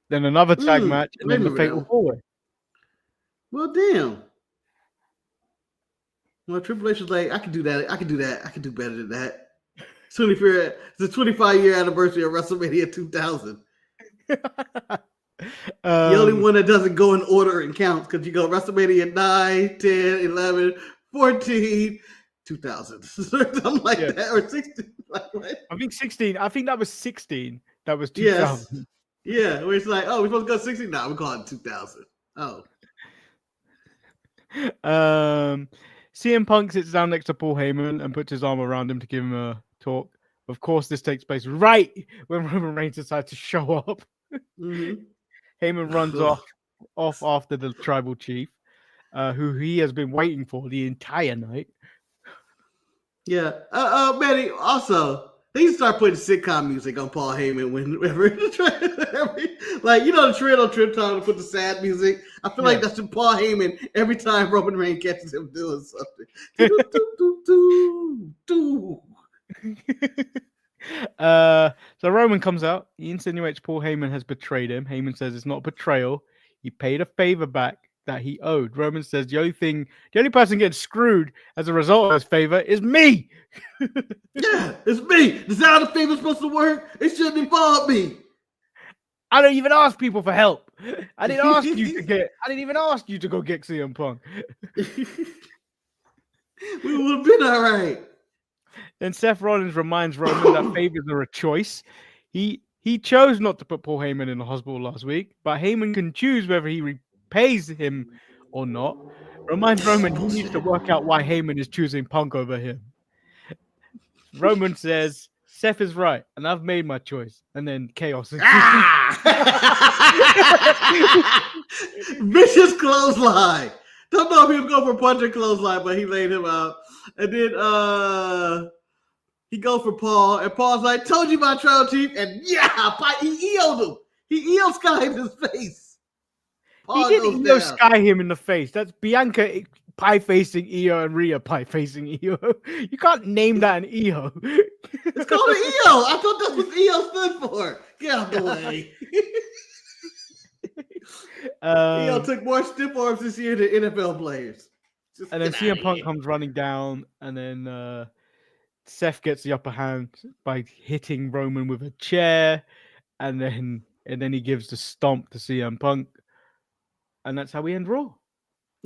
Then another tag match and then the Fatal 4-way. Well, damn. Well, Triple H was like, I can do that. I can do better than that. It's the 25-year anniversary of WrestleMania 2000. The only one that doesn't go in order and counts because you go WrestleMania 9, 10, 11, 14, 2000. Something like that. Or 16. Like what? I think 16. I think that was 16. That was 2000. Yes. Yeah, where it's like, oh, we're supposed to go 16 now. We're calling it 2000. Oh. CM Punk sits down next to Paul Heyman and puts his arm around him to give him a talk. Of course, this takes place right when Roman Reigns decides to show up. Mm-hmm. Heyman runs off after the tribal chief, who he has been waiting for the entire night. Yeah. Manny, also, they need to start putting sitcom music on Paul Heyman whenever like, you know, the trend on Trip Time to put the sad music. I feel like that's Paul Heyman every time Roman Reigns catches him doing something. So Roman comes out. He insinuates Paul Heyman has betrayed him. Heyman says it's not betrayal. He paid a favor back that he owed. Roman says the only person getting screwed as a result of this favor is me. Yeah, it's me. Is that how the favor's supposed to work? It shouldn't involve me. I don't even ask people for help. I didn't even ask you to go get CM Punk. We would have been all right. Then Seth Rollins reminds Roman that favors are a choice. He chose not to put Paul Heyman in the hospital last week, but Heyman can choose whether he repays him or not. Reminds Roman he needs to work out why Heyman is choosing Punk over him. Roman says, Seth is right, and I've made my choice. And then chaos is vicious clothesline. Don't know if he was going for a punch or clothesline, but he laid him out. And then he goes for Paul, and Paul's like, told you about tribal chief, and he EO'd him. He EO Sky in his face. Paul he didn't EO Sky him in the face. That's Bianca pie facing EO and Rhea pie facing EO. You can't name that an EO. It's called an EO. I thought that's what EO stood for. Get out the way. EO took more stiff arms this year than NFL players. And then CM Punk comes running down, and then Seth gets the upper hand by hitting Roman with a chair, and then he gives the stomp to CM Punk. And that's how we end Raw.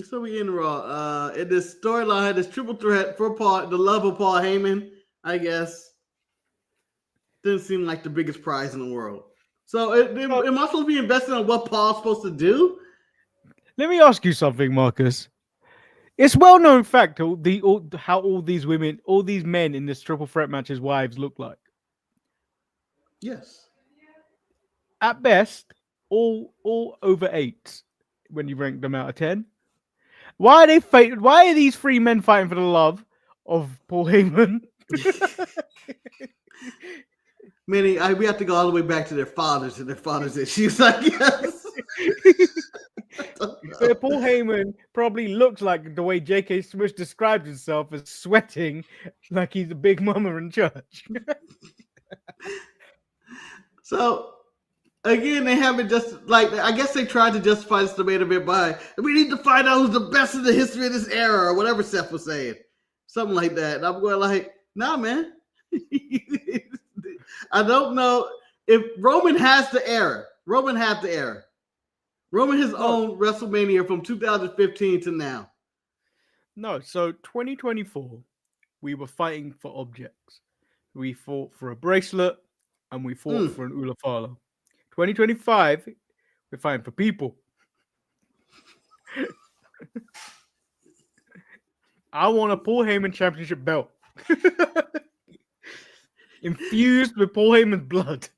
So we in Raw. In this storyline, this triple threat for Paul, the love of Paul Heyman, I guess, didn't seem like the biggest prize in the world. So am I supposed to be invested in what Paul's supposed to do? Let me ask you something, Marcus. It's well known fact how all these women, all these men in this triple threat match's wives look like. Yes. At best, all over 8 when you rank them out of 10. Why are they fighting? Why are these 3 men fighting for the love of Paul Heyman? Manny, we have to go all the way back to their fathers and their fathers' issues, I guess. Paul Heyman probably looks like the way J.K. Swish described himself as sweating like he's a big mama in church. So, again, they haven't just, like, I guess they tried to justify this debate a bit by, we need to find out who's the best in the history of this era, or whatever Seth was saying. Something like that. And I'm going like, nah, man. I don't know if Roman has the era. Roman had the era. Roman has owned WrestleMania from 2015 to now. No, so 2024, we were fighting for objects. We fought for a bracelet, and we fought for an Ulafala. 2025, we're fighting for people. I want a Paul Heyman championship belt. Infused with Paul Heyman's blood.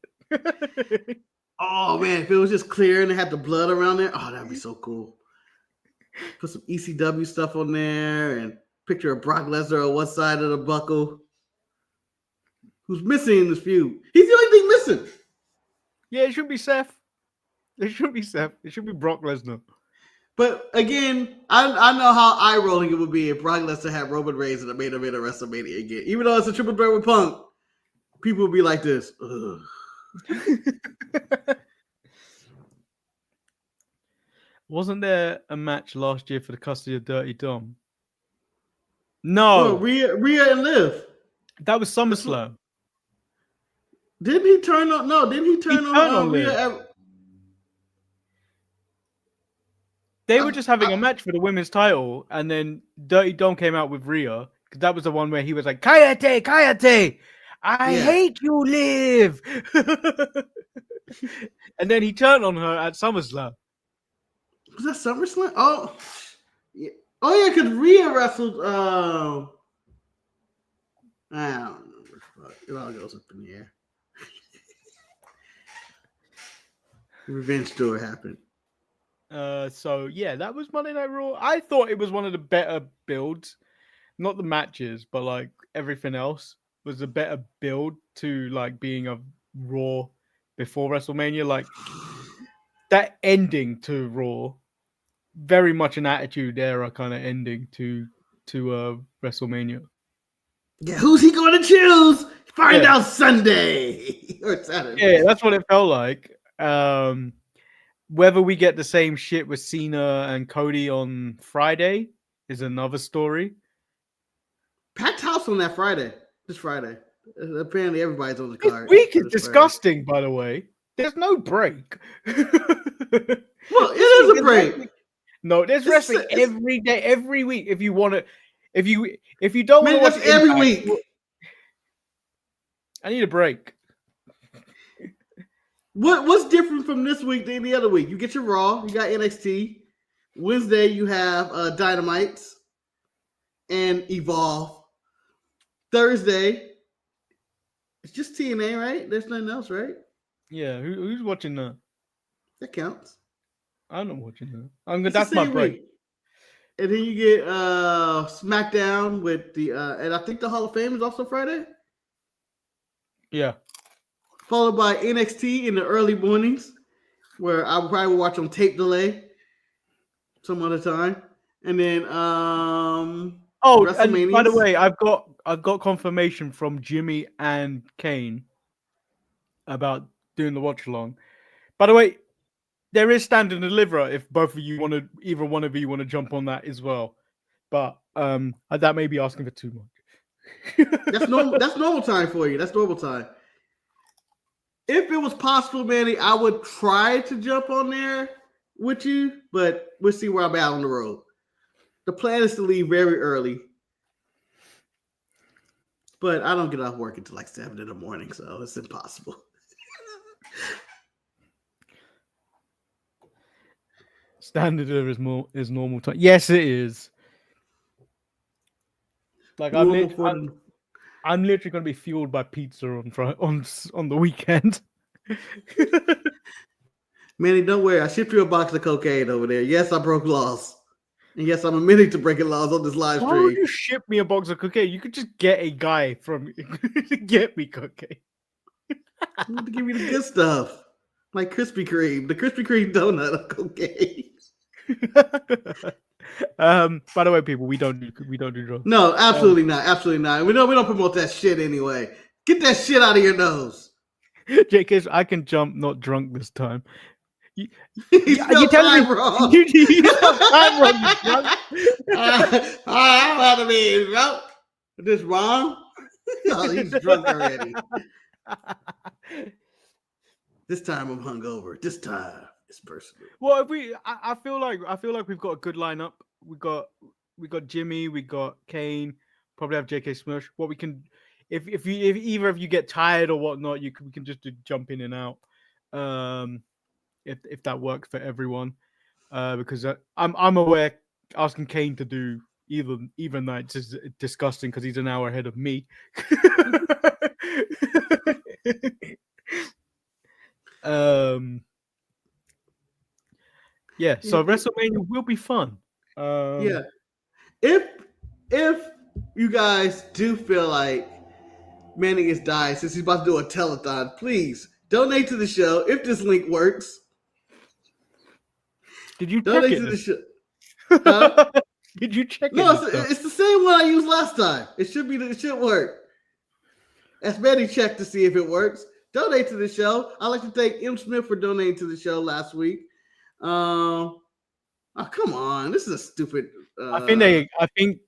Oh, man, if it was just clear and it had the blood around there, oh, that'd be so cool. Put some ECW stuff on there and picture of Brock Lesnar on one side of the buckle. Who's missing in this feud? He's the only thing missing. Yeah, it should be Seth. It should be Seth. It should be Brock Lesnar. But again, I know how eye-rolling it would be if Brock Lesnar had Roman Reigns in the main event of WrestleMania again. Even though it's a triple threat with Punk, people would be like this. Ugh. Wasn't there a match last year for the custody of Dirty Dom? No. Rhea and Liv. That was SummerSlam. Didn't he turn on? No, didn't he turn on Rhea? They were just having a match for the women's title, and then Dirty Dom came out with Rhea, because that was the one where he was like, Kayate, Kayate, I hate you, Liv. And then he turned on her at SummerSlam. Was that SummerSlam? Oh, yeah. Oh yeah, because Rhea wrestled. I don't know. It all goes up in the air. The Revenge Tour happened. So yeah, that was Monday Night Raw. I thought it was one of the better builds, not the matches, but like everything else was a better build to like being a Raw before WrestleMania. Like that ending to Raw, very much an Attitude Era kind of ending to WrestleMania. Yeah, who's he going to choose? Find out Sunday or Saturday. Yeah, that's what it felt like. Whether we get the same shit with Cena and Cody on Friday is another story. Packed house on that Friday. This Friday. Apparently everybody's on the card. This week is disgusting, by the way. There's no break. Well, it is a break. No, there's wrestling every day, every week. If you want to, if you don't want to watch every week. I need a break. What's different from this week than the other week? You get your Raw, you got NXT. Wednesday you have Dynamites and Evolve. Thursday, it's just TNA, right? There's nothing else, right? Yeah, who's watching that? That counts. I'm not watching that. That's my break. Week. And then you get SmackDown with the and I think the Hall of Fame is also Friday. Yeah. Followed by NXT in the early mornings, where I probably will watch on tape delay some other time. And then and by the way, I've got confirmation from Jimmy and Kane about doing the watch along. By the way, there is Stand and Deliver if both of you either one of you want to jump on that as well. But that may be asking for too much. That's normal time for you. That's normal time. If it was possible, Manny, I would try to jump on there with you, but we'll see where I'm at on the road. The plan is to leave very early, but I don't get off work until like 7 in the morning, so it's impossible. Standard is normal time. Yes, it is. Like I'm literally gonna be fueled by pizza on the weekend. Manny, don't worry. I shipped you a box of cocaine over there. Yes, I broke laws. And yes, I'm admitting to breaking laws on this live Why stream. would you ship me a box of cocaine? You could just get a guy from to get me cocaine. I need to give you the good stuff, like Krispy Kreme, the Krispy Kreme donut of cocaine. By the way, people, we don't do drugs. No, absolutely not. Absolutely not. We don't promote that shit anyway. Get that shit out of your nose. JK, I can jump not drunk this time. You telling me wrong. You spelled time wrong. I'm about to be drunk. This wrong? Oh, he's drunk already. This time I'm hungover. This time it's personal. Well, if I feel like we've got a good lineup. We got Jimmy, we got Kane, probably have JK Smush. What we can, if either of you get tired or whatnot, we can just jump in and out. If that works for everyone, because I'm aware asking Kane to do either nights is disgusting because he's an hour ahead of me. Yeah, so WrestleMania will be fun. Yeah, if you guys do feel like Manny is dying since he's about to do a telethon, please donate to the show if this link works. Did you donate check to it? the show? Huh? Did you check it? No, it's the same one I used last time. It should work. As Manny checked to see if it works. Donate to the show. I'd like to thank M. Smith for donating to the show last week. Oh, come on. This is a stupid. I think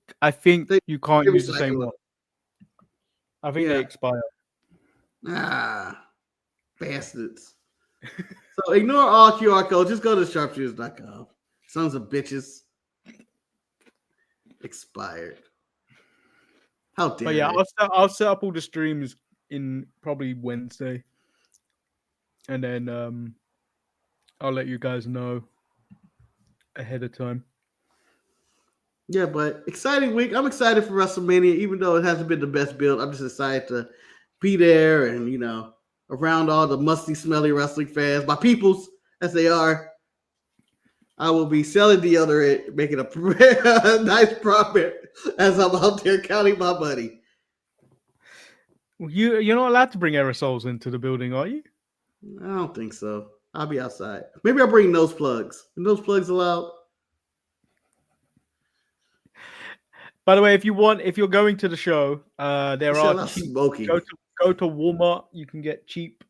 you can't use the same one. I think they expire. Bastards. So ignore all QR codes. Just go to sharpshooters.com. Sons of bitches. Expired. How dare you? I'll set up all the streams in probably Wednesday. And then I'll let you guys know ahead of time. Yeah, but exciting week. I'm excited for WrestleMania, even though it hasn't been the best build. I'm just excited to be there and, around all the musty, smelly wrestling fans, my peoples, as they are. I will be selling deodorant, making a nice profit as I'm out there counting my money. You're not allowed to bring aerosols into the building, are you? I don't think so. I'll be outside. Maybe I'll bring nose plugs. Are nose plugs allowed? By the way, if you're going to the show, there are cheap, smoking. Go to Walmart. You can get cheap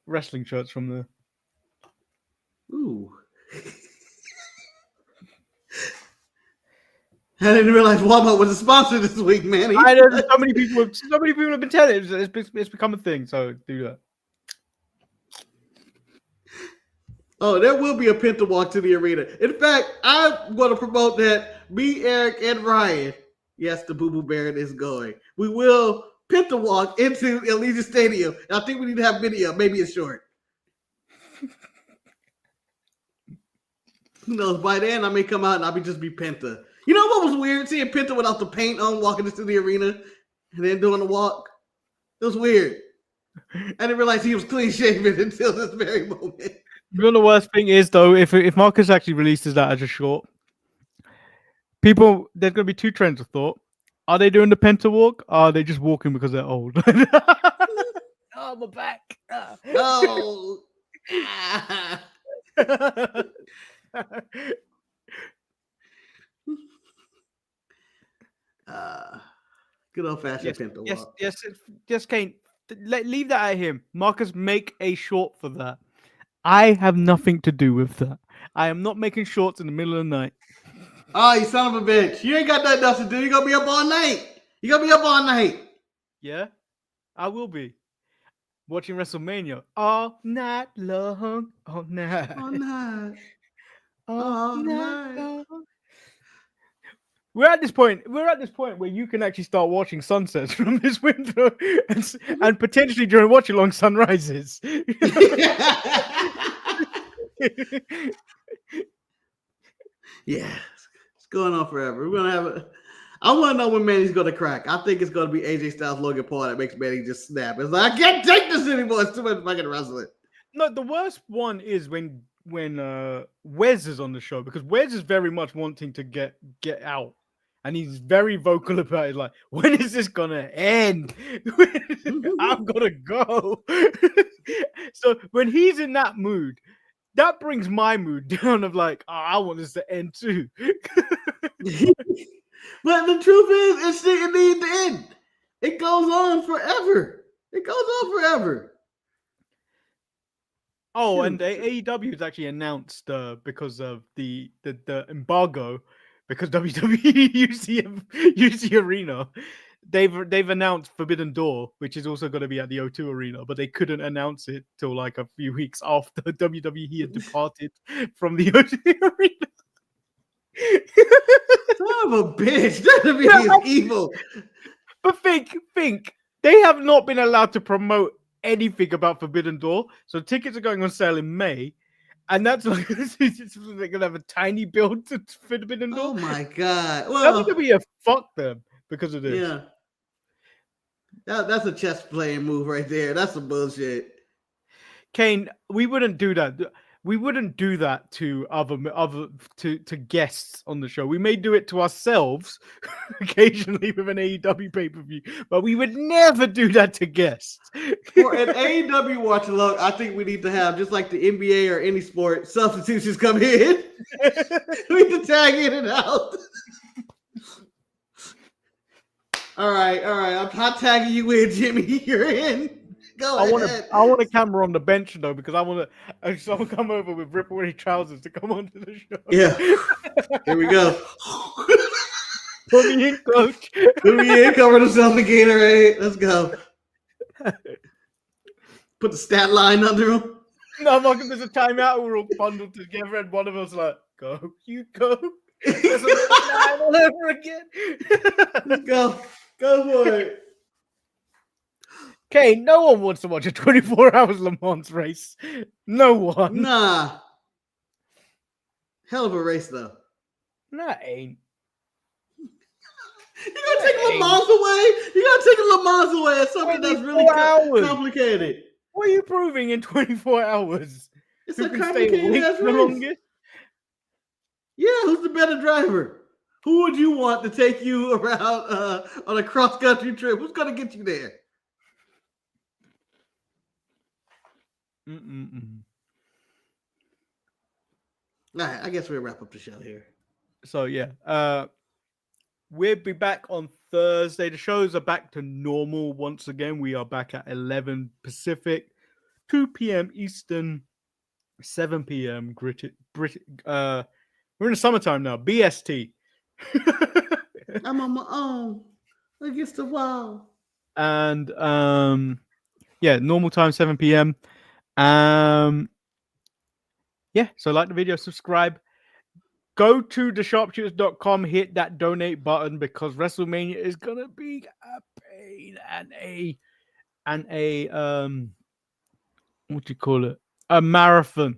wrestling shirts from there. Ooh. I didn't realize Walmart was a sponsor this week, Manny. So many people have been telling it. It's become a thing. So do that. Oh, there will be a Penta walk to the arena. In fact, I'm going to promote that me, Eric, and Ryan, yes, the Boo Boo Baron is going. We will Penta walk into Allegiant Stadium. And I think we need to have video. Maybe it's short. Who knows? By then, I may come out and I'll just be Penta. You know what was weird? Seeing Penta without the paint on walking into the arena and then doing the walk. It was weird. I didn't realize he was clean shaven until this very moment. You know the worst thing is though, if Marcus actually releases that as a short, there's going to be two trends of thought. Are they doing the Penta walk? Or are they just walking because they're old? Oh, my back. No. Good old fashioned Penta walk. Yes, Kane. Leave that at him. Marcus, make a short for that. I have nothing to do with that. I am not making shorts in the middle of the night. Oh, you son of a bitch. You ain't got nothing else to do. You're going to be up all night. You're going to be up all night. Yeah, I will be. watching WrestleMania all night long, all night, All night, all all night night. long. We're at this point. We're at this point where you can actually start watching sunsets from this window, and potentially during watch along sunrises. Yeah, it's going on forever. We're gonna have a. I want to know when Manny's gonna crack. I think it's gonna be AJ Styles Logan Paul that makes Manny just snap. It's like I can't take this anymore. It's too much fucking wrestling. No, the worst one is when Wes is on the show, because Wes is very much wanting to get out, and he's very vocal about it. Like, when is this gonna end? I'm gonna go. So when he's in that mood, that brings my mood down. Of like, oh, I want this to end too. But the truth is, it's the need to end. It goes on forever. It goes on forever. Oh, Shoot. and AEW has actually announced because of the embargo, because WWE used the arena. They've announced Forbidden Door, which is also going to be at the O2 Arena, but they couldn't announce it till like a few weeks after WWE had departed from the O2 Arena. Son of a bitch. WWE is evil. But think, they have not been allowed to promote anything about Forbidden Door, so tickets are going on sale in May, and that's like they're gonna have a tiny build to Forbidden Door. Oh my god. That's Well, gonna be a fuck them because of this. yeah. That's a chess playing move right there. That's some bullshit. Kane, we wouldn't do that. We wouldn't do that to to guests on the show. We may do it to ourselves occasionally with an AEW pay-per-view, but we would never do that to guests. For an AEW watch along, I think we need to have, just like the NBA or any sport, substitutions come in. We need to tag in and out. All right. I'm hot tagging you in, Jimmy. You're in. Go ahead. I want a camera on the bench though, because I want someone come over with rip-away trousers to come onto the show. Yeah. Here we go. Put me in, coach. Put me in, cover yourself in Gatorade. Let's go. Put the stat line under him. No, fucking, there's a timeout. We're all bundled together, and one of us like, go, you go. There's a all over again. Let's go. Go for it. Okay, no one wants to watch a 24 hours Le Mans race. No one. Nah. Hell of a race, though. Nah, ain't. You gotta take Le Mans away. You gotta take Le Mans away. It's something that's really complicated. What are you proving in 24 hours? It's Who a can stay complicated awake ass the race. longest? Yeah, who's the better driver? Who would you want to take you around on a cross country trip? Who's gonna get you there? All right, I guess we'll wrap up the show here. So yeah, we'll be back on Thursday. The shows are back to normal once again. We are back at 11 Pacific, 2 p.m. Eastern, 7 p.m. We're in the summertime now. BST. I'm on my own against the wall. And yeah, normal time 7 p.m. Yeah, so like the video, subscribe. Go to thesharpshooters.com, hit that donate button, because WrestleMania is gonna be a pain and a what do you call it? A marathon.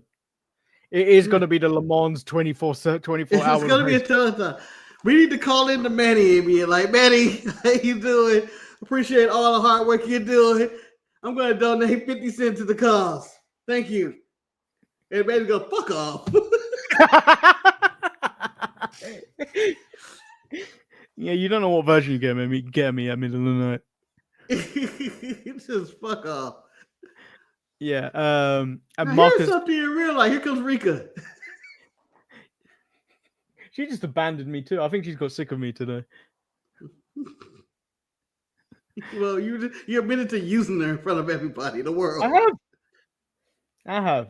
It is gonna be the Le Mans 24 hours. It's gonna be a ton. We need to call in to Manny and be like, Manny, how you doing? Appreciate all the hard work you're doing. I'm gonna donate 50 cents to the cause. Thank you. And Manny go, fuck off. Yeah, you don't know what version you get me. Get me at middle of the night. Just fuck off. Yeah. And now Marcus, here's something in real life. Here comes Rika. She just abandoned me too. I think she's got sick of me today. Well, you admitted to using her in front of everybody in the world. I have.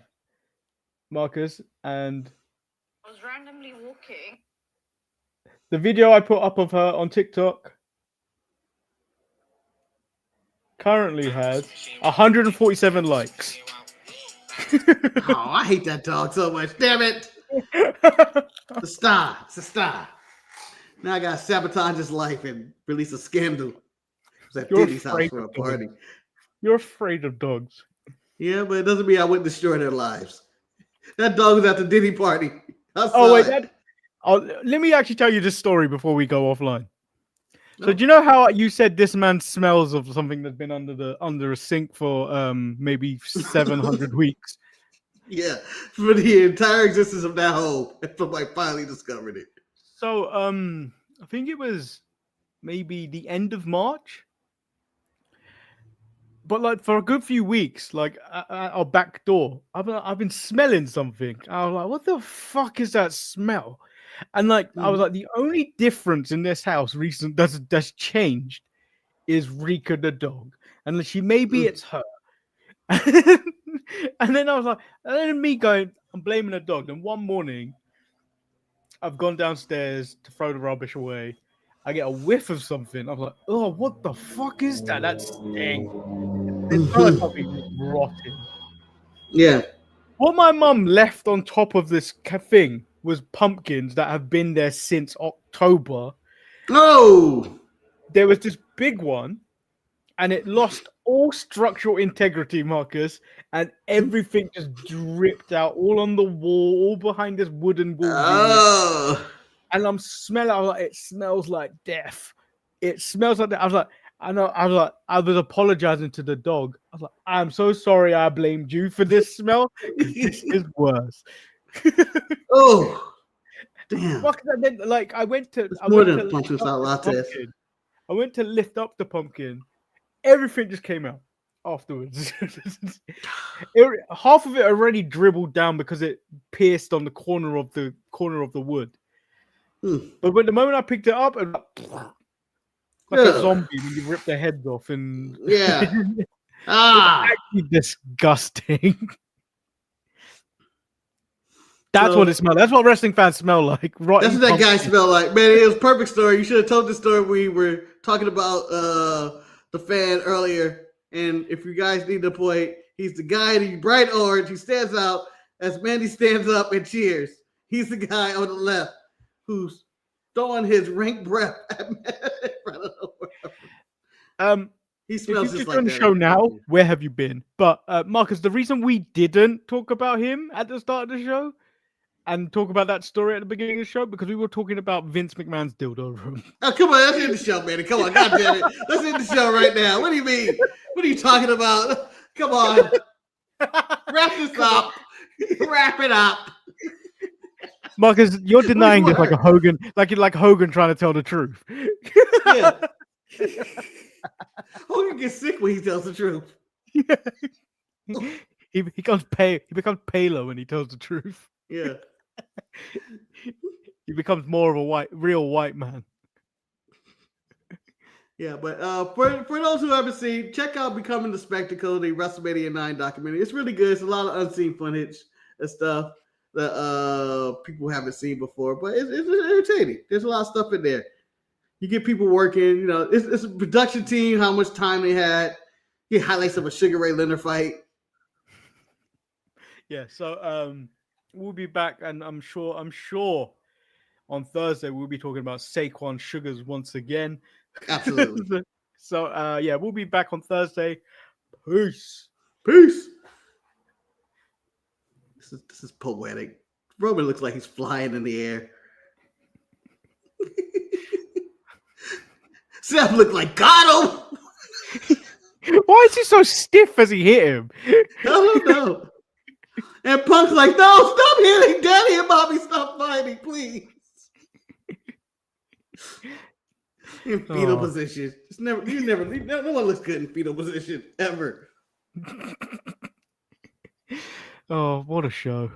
Marcus, and I was randomly walking. the video I put up of her on TikTok. currently has 147 likes. Oh, I hate that dog so much. Damn it. It's a star. It's a star. Now I got to sabotage his life and release a scandal. It was at You're Diddy's house afraid for a of dogs. party. You're afraid of dogs. Yeah, but it doesn't mean I wouldn't destroy their lives. That dog was at the Diddy party. I saw Oh wait, it. let me actually tell you this story before we go offline. So Oh. do you know how you said this man smells of something that's been under a sink for maybe 700 weeks? Yeah, for the entire existence of that home, until I finally discovered it. So I think it was maybe the end of March. But like for a good few weeks, like at our back door, I've been smelling something. I was like, "What the fuck is that smell?" And like I was like, the only difference in this house recent that's changed is Rika the dog, and maybe it's her. And then I was like, and then me going, I'm blaming the dog. And one morning, I've gone downstairs to throw the rubbish away. I get a whiff of something. I'm like, oh, what the fuck is that? That stinks. It smells like something just rotten. Yeah. What my mum left on top of this thing was pumpkins that have been there since October. Oh. There was this big one, and it lost all structural integrity, Marcus, and everything just dripped out all on the wall, all behind this wooden wall. Oh. And I'm smelling. I was like, it smells like death. It smells like that. I was like, I know. I was apologizing to the dog. I was like, I'm so sorry. I blamed you for this smell because this is worse. Oh. Damn. Fuck that. Then, like, I went to pumpkin salad lattes. I went to lift up the pumpkin. Everything just came out afterwards. Half of it already dribbled down because it pierced on the corner of the wood. But when the moment I picked it up, and like a zombie when you rip their heads off, and yeah, it's actually disgusting. That's what it smells. That's what wrestling fans smell like. Right. That's what that guy smelled like. Man, it was a perfect story. You should have told the story. We were talking about the fan earlier, and if you guys need the point, he's the guy in the bright orange. He stands out as Manny stands up and cheers. He's the guy on the left who's throwing his rank breath at he smells if just you're like on the that. show now, where have you been? But Marcus, the reason we didn't talk about him at the start of the show and talk about that story at the beginning of the show because we were talking about Vince McMahon's dildo room. Oh, come on, let's end the show, man. Come on, God damn it. Let's end the show right now. What do you mean? What are you talking about? Come on. Wrap this up. Wrap it up. Marcus, you're denying this like a Hogan, like Hogan trying to tell the truth. Yeah. Hogan gets sick when he tells the truth. Yeah. He becomes paler when he tells the truth. Yeah. He becomes more of a real white man. Yeah, but for those who haven't seen, check out Becoming the Spectacle, the WrestleMania 9 documentary. It's really good. It's a lot of unseen footage and stuff that people haven't seen before, but it's entertaining. There's a lot of stuff in there. You get people working, you know, it's a production team, how much time they had. You get highlights of a Sugar Ray Leonard fight. Yeah, so we'll be back, and I'm sure on Thursday we'll be talking about Saquon Sugars once again. Absolutely. So yeah, we'll be back on Thursday. Peace. Peace. This is poetic. Roman looks like he's flying in the air. Seth looked like got him. Why is he so stiff as he hit him? I don't know. And Punk's like, no, stop hitting Daddy and Mommy, stop fighting, please. In fetal position. No one looks good in fetal position ever. Oh, what a show.